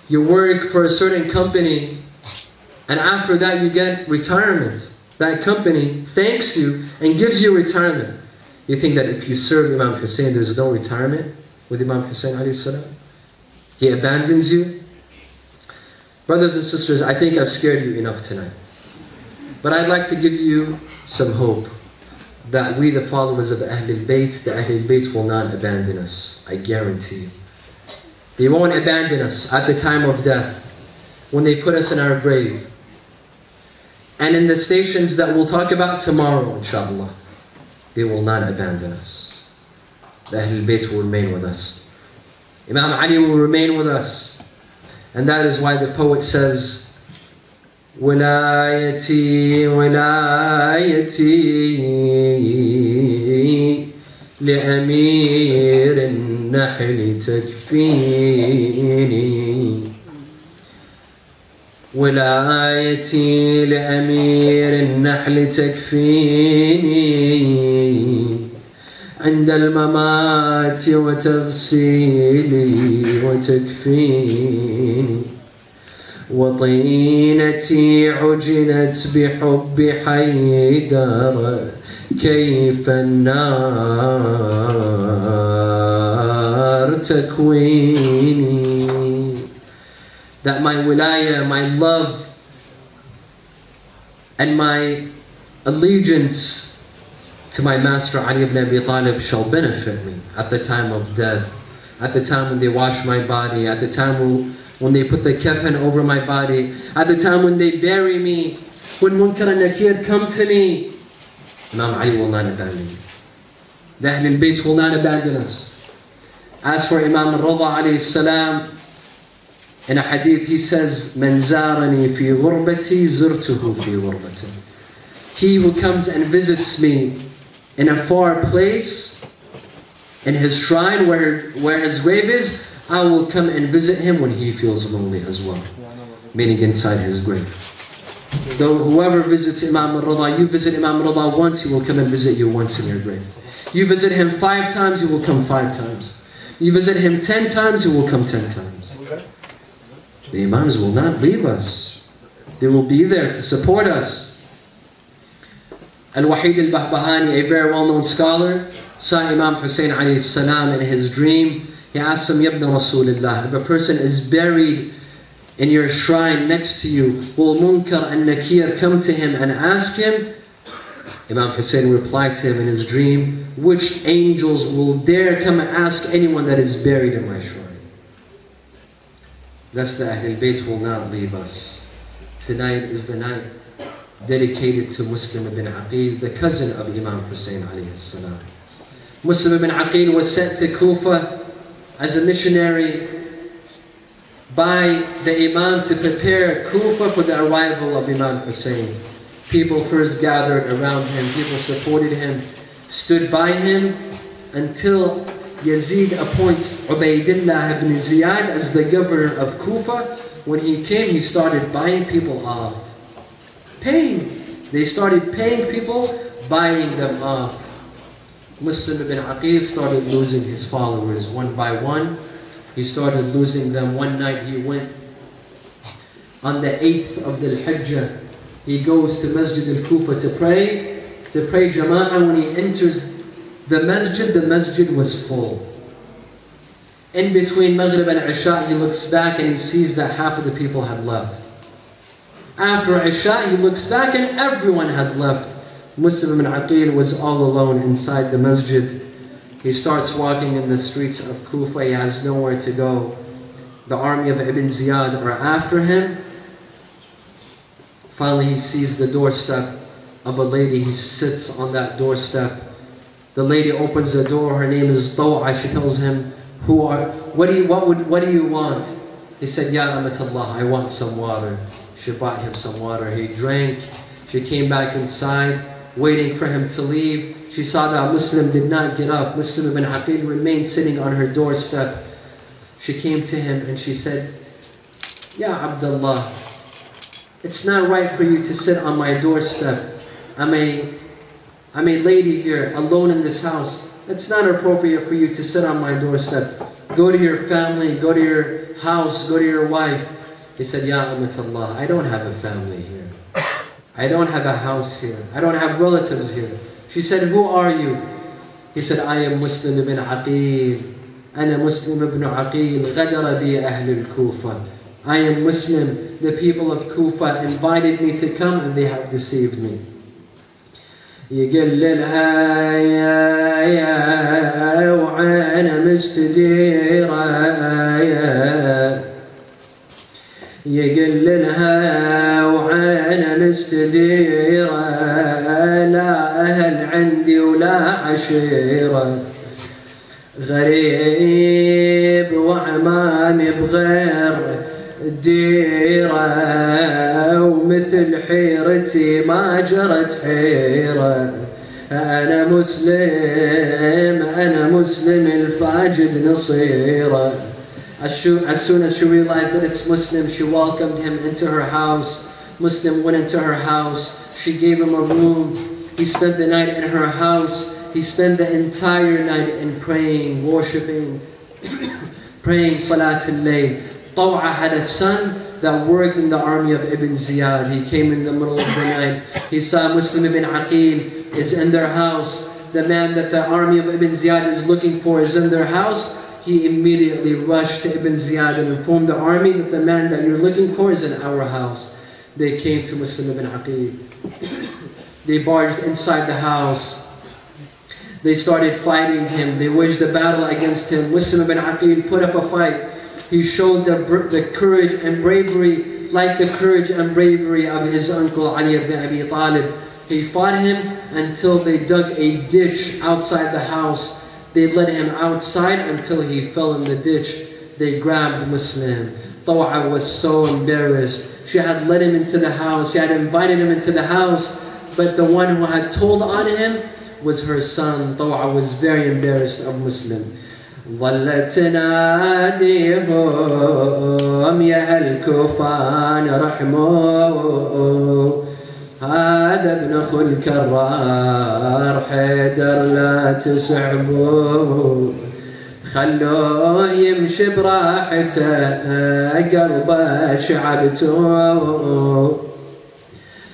You work for a certain company, and after that you get retirement. That company thanks you and gives you retirement. You think that if you serve Imam Hussein, there's no retirement with Imam Hussein alayhi salam? He abandons you? Brothers and sisters, I think I've scared you enough tonight. But I'd like to give you some hope that we, the followers of Ahlul Bayt, the Ahlul Bayt will not abandon us. I guarantee you. They won't abandon us at the time of death, when they put us in our grave. And in the stations that we'll talk about tomorrow, inshallah, they will not abandon us. The Ahlul Bayt will remain with us. Imam Ali will remain with us. And that is why the poet says, ولايتي ولايتي لأمير النحل تكفيني ولايتي لأمير النحل تكفيني عند الممات وتغسيلي وتكفيني وطينتي عجنت بحب حيدر كيف النار تكويني. That my wilayah, my love, and my allegiance to my master Ali ibn Abi Talib shall benefit me at the time of death, at the time when they wash my body, at the time when they put the kafan over my body, at the time when they bury me, when Munkar and Nakir come to me. Imam Ali will not abandon me. The Ahlul Bayt will not abandon us. As for Imam Rida alayhi salam, in a hadith he says, من زارني في غربتي زرته في غربته. He who comes and visits me in a far place, in his shrine where his grave is, I will come and visit him when he feels lonely as well, meaning inside his grave. Though whoever visits Imam al-Rida, you visit Imam al-Rida once, he will come and visit you once in your grave. You visit him 5 times, he will come 5 times. You visit him 10 times, he will come 10 times. The Imams will not leave us. They will be there to support us. Al-Wahid al-Bahbahani, a very well-known scholar, saw Imam Hussein alayhi salam in his dream. He asked him, Yabna Rasulullah, if a person is buried in your shrine next to you, will Munkar and Nakir come to him and ask him? Imam Hussein replied to him in his dream, which angels will dare come and ask anyone that is buried in my shrine? Thus the Ahlul Bayt will not leave us. Tonight is the night dedicated to Muslim ibn Aqil, the cousin of Imam Hussein alayhi salam. Muslim ibn Aqil was sent to Kufa as a missionary by the Imam to prepare Kufa for the arrival of Imam Hussein. People first gathered around him, people supported him, stood by him until Yazid appoints Ubaydillah ibn Ziyad as the governor of Kufa. When he came, he started buying people off. Paying. They started paying people, buying them off. Muslim ibn Aqil started losing his followers one by one. He started losing them. One night he went on the 8th of the Hijjah. He goes to Masjid al-Kufa to pray Jama'ah. When he enters the masjid was full. In between Maghrib and Isha, he looks back and he sees that half of the people had left. After Isha, he looks back and everyone had left. Muslim ibn Aqil was all alone inside the masjid. He starts walking in the streets of Kufa. He has nowhere to go. The army of Ibn Ziyad are after him. Finally, he sees the doorstep of a lady. He sits on that doorstep. The lady opens the door. Her name is Taw'a. She tells him, what do you want? He said, Ya Amatallah, I want some water. She brought him some water. He drank. She came back inside, waiting for him to leave. She saw that Muslim did not get up. Muslim ibn Aqil remained sitting on her doorstep. She came to him and she said, Ya Abdullah, it's not right for you to sit on my doorstep. I'm a lady here, alone in this house. It's not appropriate for you to sit on my doorstep. Go to your family, go to your house, go to your wife. He said, Ya Amatallah, I don't have a family here. I don't have a house here. I don't have relatives here. She said, who are you? He said, I am Muslim ibn Aqil. أنا مسلم ابن عقيل غدر بي أهل الكوفة. I am Muslim. The people of Kufa invited me to come and they have deceived me. يقللها يا وعينا مستديرة يقللها وعينا مستديرة لا أهل عندي ولا عشيرة غريب وعمامي بغير ديرة ومثل حيرتي ما جرت حيرة أنا مسلم الفاجد نصيرة. As soon as she realized that it's Muslim, she welcomed him into her house. Muslim went into her house. She gave him a room. He spent the night in her house. He spent the entire night in praying, worshipping, praying Salat al-Layl. Taw'a had a son that worked in the army of Ibn Ziyad. He came in the middle of the night. He saw Muslim ibn Aqil is in their house. The man that the army of Ibn Ziyad is looking for is in their house. He immediately rushed to Ibn Ziyad and informed the army that the man that you're looking for is in our house. They came to Muslim ibn Aqil. They barged inside the house. They started fighting him. They waged a battle against him. Muslim ibn Aqil put up a fight. He showed the courage and bravery like the courage and bravery of his uncle Ali ibn Abi Talib. He fought him until they dug a ditch outside the house. They led him outside until he fell in the ditch. They grabbed Muslim. Taw'a was so embarrassed. She had led him into the house. She had invited him into the house. But the one who had told on him was her son. Taw'a was very embarrassed of Muslim. ظلت تناديهم يا الكوفان رحموا هذا ابن أخو الكرار حيدر لا تسحبوا خلوه يمشي براحته قلبه شعبته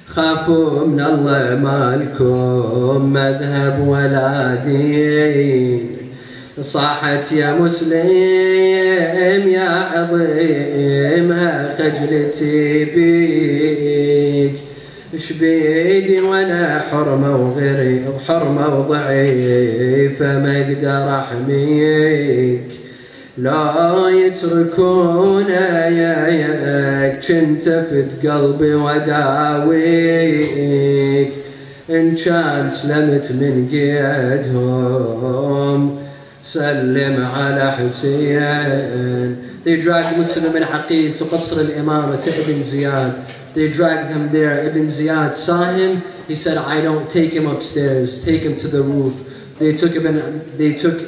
خافوا من الله مالكم مذهب ولا دين صاحت يا مسلم يا عظيمها خجلتي بيك شبيدي وانا حرمة وضعيفة ما اقدر احميك لا يتركونا ياك كنت فت قلبي وداويك ان كان سلمت من قيدهم سلم على حسين. They dragged Muslim ibn Aqil to Qasr al-Imama, to Ibn Ziyad. They dragged him there. Ibn Ziyad saw him. He said, I don't take him upstairs. Take him to the roof. They took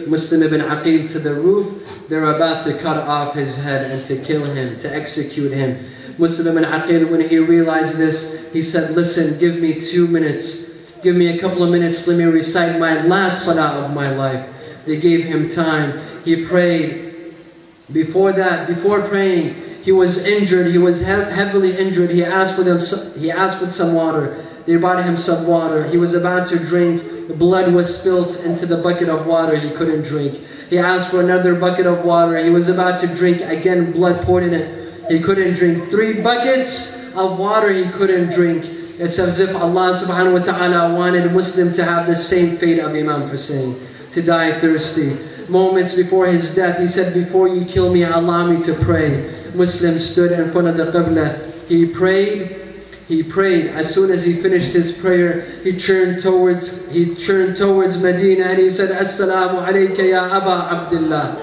Muslim ibn Aqil to the roof. They were about to cut off his head and to kill him, to execute him. Muslim ibn Aqil, when he realized this, he said, listen, give me 2 minutes. Give me a couple of minutes. Let me recite my last salah of my life. They gave him time. He prayed. Before praying, he was injured. He was heavily injured. He asked for some water. They brought him some water. He was about to drink. The blood was spilt into the bucket of water. He couldn't drink. He asked for another bucket of water. He was about to drink. Again, blood poured in it. He couldn't drink. 3 buckets of water he couldn't drink. It's as if Allah subhanahu wa ta'ala wanted Muslim to have the same fate of Imam Hussein. to die thirsty. Moments before his death, he said, before you kill me, allow me to pray. Muslim stood in front of the Qibla. He prayed. As soon as he finished his prayer, he turned towards Medina and he said, Assalamu alayka ya Aba Abdullah.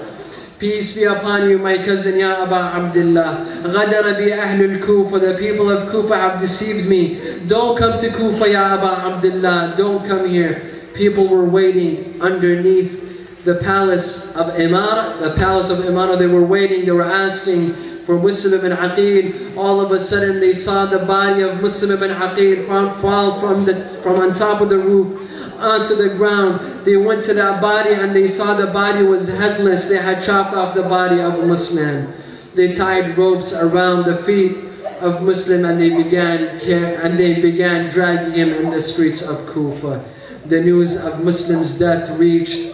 Peace be upon you, my cousin, Ya Aba Abdullah. Ghadara bi ahlul Kufa, the people of Kufa have deceived me. Don't come to Kufa, Ya Aba Abdullah. Don't come here. People were waiting underneath the palace of Imara. They were waiting, they were asking for Muslim ibn Aqil. All of a sudden they saw the body of Muslim ibn Aqil fall from on top of the roof onto the ground. They went to that body and they saw the body was headless. They had chopped off the body of Muslim. They tied ropes around the feet of Muslim and they began dragging him in the streets of Kufa. The news of Muslim's death reached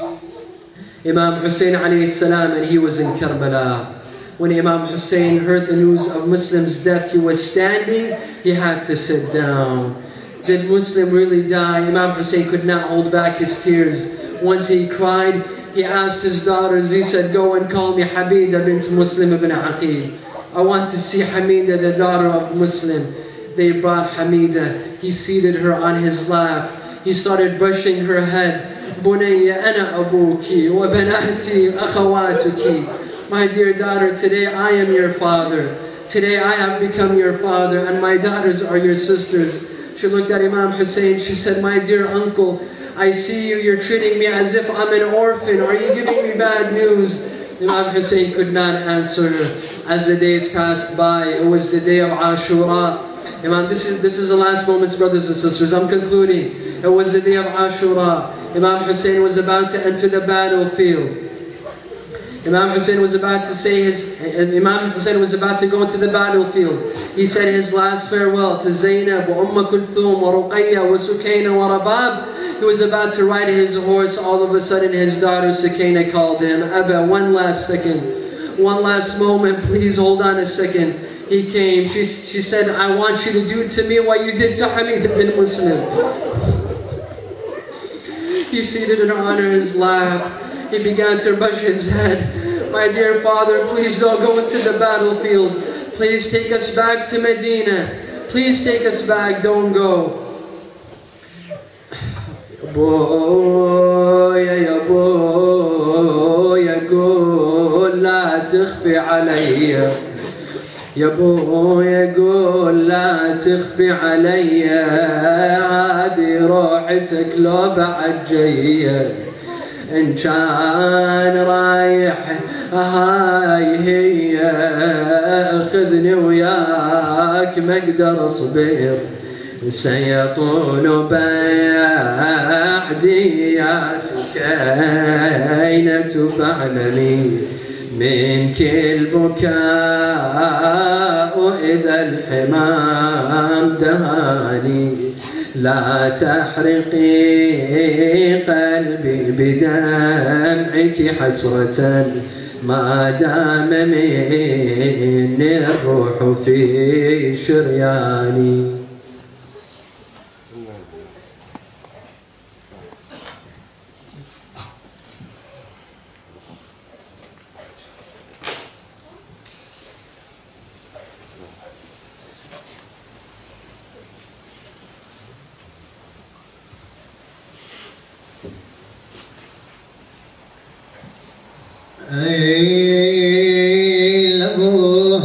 Imam Hussein alayhi salam, and he was in Karbala. When Imam Hussein heard the news of Muslim's death, he was standing, he had to sit down. Did Muslim really die? Imam Hussein could not hold back his tears. Once he cried, he asked his daughters, he said, go and call me Hamida bint Muslim ibn Aqil. I want to see Hamida, the daughter of Muslim. They brought Hamida. He seated her on his lap. He started brushing her head. بني أنا أبوك وبناتي أخواتك. My dear daughter, today I am your father. Today I have become your father and my daughters are your sisters. She looked at Imam Hussein. She said, my dear uncle, I see you're treating me as if I'm an orphan. Are you giving me bad news? Imam Hussein could not answer her. As the days passed by, it was the day of Ashura. Imam, this is the last moments, brothers and sisters. I'm concluding. It was the day of Ashura. Imam Hussein was about to enter the battlefield. Imam Hussein was about to go into the battlefield. He said his last farewell to Zainab, wa Kulthum, wa Ruqayya, wa Sukayna, wa Rabab. He was about to ride his horse. All of a sudden his daughter Sukayna called him. Abba, one last second. One last moment, please hold on a second. He came. She said, I want you to do to me what you did to Hamid bin Muslim. He seated her on his lap. He began to brush his head. My dear father, please don't go into the battlefield. Please take us back to Medina. Please take us back, don't go. يا بويا قول لا تخفي علي. يا بويا قول لا تخفي علي. عادي روحتك لو بعد جايه. إن كان رايح هاي هي. خذني وياك ما اقدر اصبر. سيطول بعدي يا سكينة فاعلمي منك البكاء إذا الحمام دهاني. لا تحرقي قلبي بدمعك حسرة ما دام مني الروح في شرياني.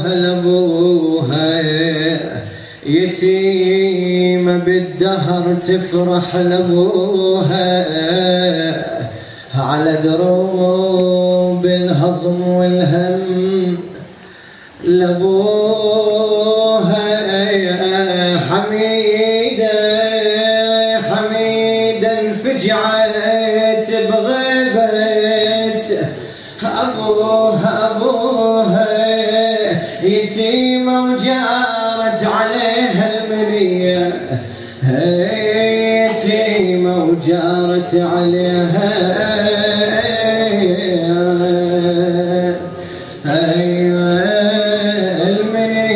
لبوها يتيمة بالدهر تفرح لبوها على دروب الهضم والهم. لبوها حميدة انفجعت بغيبة أبوها يتيمة وجارت عليها المنية. يتيمة وجارت عليها المنية.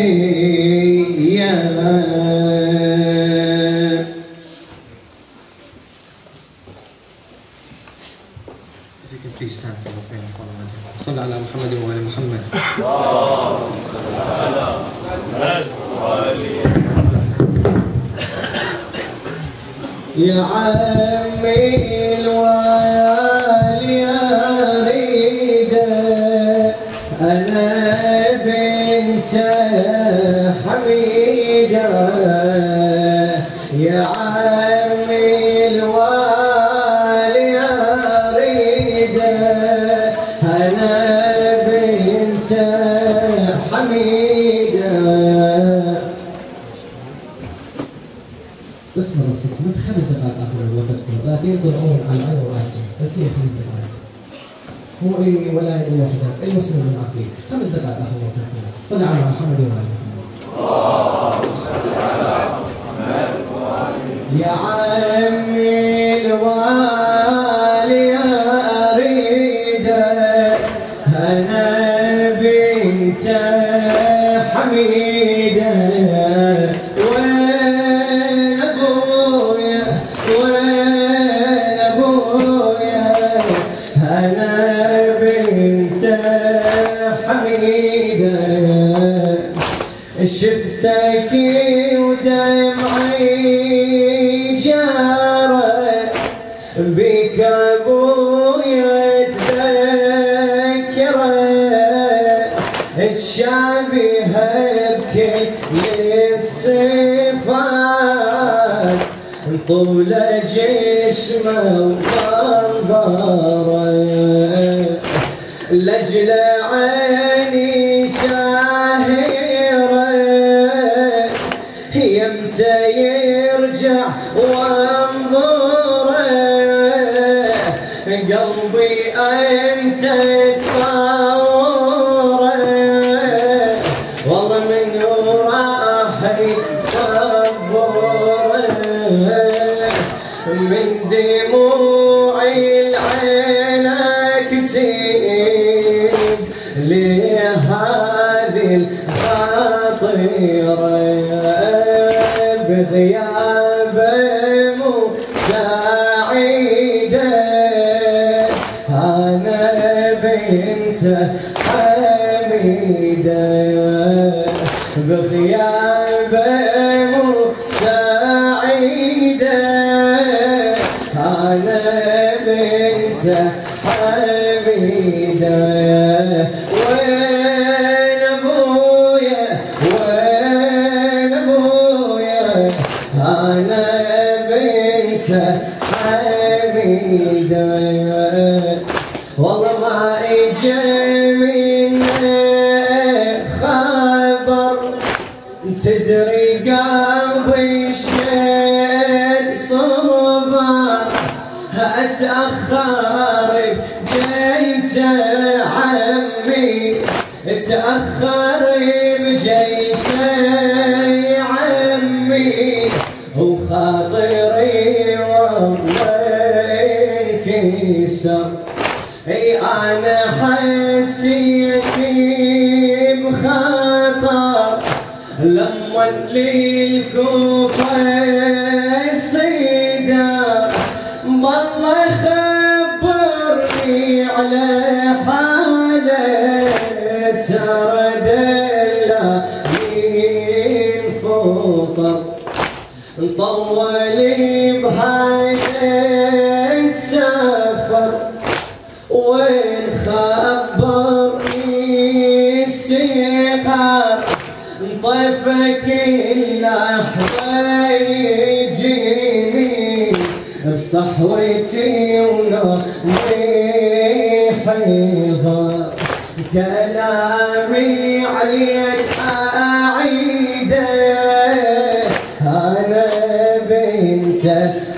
you can please stand for the prayer and follow Majalis. صلى على محمد وآل محمد. يا عمي الوالي أريد أنا بنت حميدة يا عمي الوالي أريد أنا بنت حميدة بس 5 دقائق آخر الوقت لا يضرعون على العين وراسه بس هي 5 دقائق هو أي ولاية أي وحدة أي مسلم من عقلي 5 دقائق آخر الوقت صلى على محمد وعلى محمد يا عمي الوالي أريد أنا بنت حميدة شفتك ودمعي جارت بك ابويا تذكرت تشابه بكل الصفات طول جسمه ومنظره لاجل عيني يمتى يرجع وانظره قلبي انت تصوره والله من راح يصبره من دموعي العين اكتب لهذه الخاطره بغياب مو سعيدة أنا بنت حميدة بغياب مو سعيدة أنا بنت حميدة وين أبويا أنا بنت حميدة والله ما إجا منه خبر تدري قلبي شقد صبر أتأخر بجيت عمي تأخر بجيت وخاطري والله انكسر اي انا حسيتي بخطر لما للكوفة السيدة ضل خبرني على حالة ترى دلالين فطر طولي بهذا السفر وين خبرني استيقظ طيفك اللحظة يجيني بصحوتي ونومي حيضر كلامي عليك أعيده أنا بنت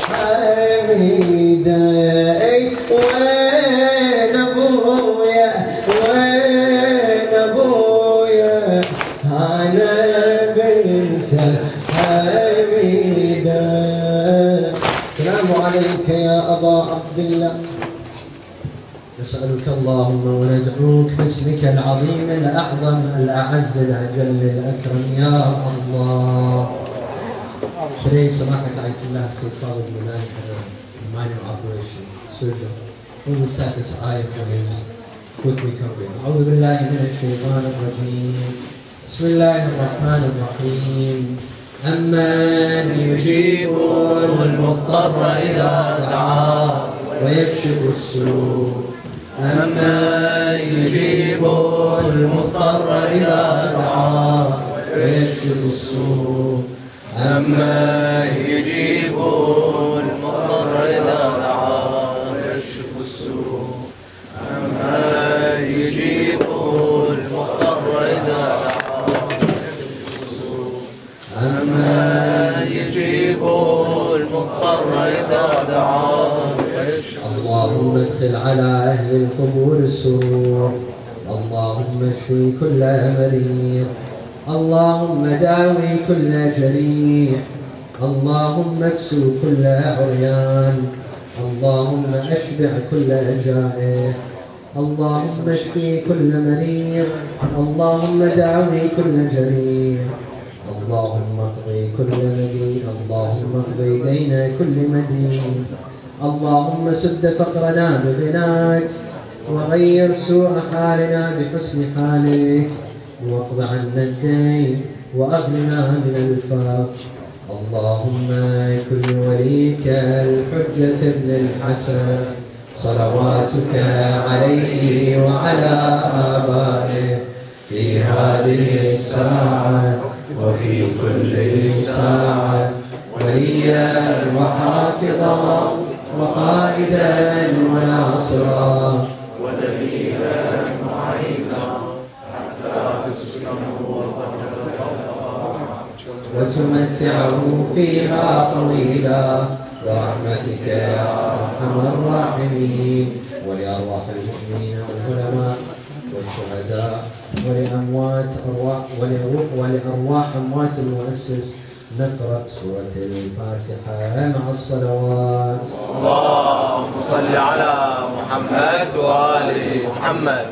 حميدة وين أبويا أنا بنت حميدة السلام عليك يا أبا عبد الله نسألك اللهم وندعوك باسمك العظيم الأعظم الأعز الأجل الأكرم يا الله. Today, Samahat Ayatollah Sayyid Father of the Minor Operation Surgeon. we will set this ayah for his quick recovery. أعوذ بالله من الشيطان الرجيم. بسم الله الرحمن الرحيم. أمن يجيب المضطر إذا دعاه ويكشف السوء. أمن يجيب المضطر إذا دعاه ويكشف السوء. أمن يجيب المضطر إذا دعاه ويكشف السوء. أمن يجيب المضطر إذا دعاه ويكشف السوء. أمن يجيب المضطر إذا دعاه. اللهم ادخل على أهل القبور السرور. اللهم اشفي كل مريض. اللهم داوي كل جريح. اللهم اكسو كل عريان. اللهم اشبع كل جائع. اللهم اشفي كل مريض. اللهم داوي كل جريح. اللهم اقضي كل مدين. اللهم اقضي دين كل مدين. اللهم سد فقرنا بغناك وغير سوء حالنا بحسن حالك واقض عنا الدين واغننا من الفقر. اللهم كن وليك الحجة ابن الحسن صلواتك عليه وعلى آبائه في هذه الساعة وفي كل ساعة وليا وحافظا وقائدا وناصرا ودليلا معينا حتى تسكنه وتمتعه فيها طويلا برحمتك يا ارحم الراحمين. ولارواح المؤمنين والعلماء والشهداء ولأرواح أموات المؤسس نقرأ سورة الفاتحة مع الصلوات. اللهم صل على محمد وآل محمد.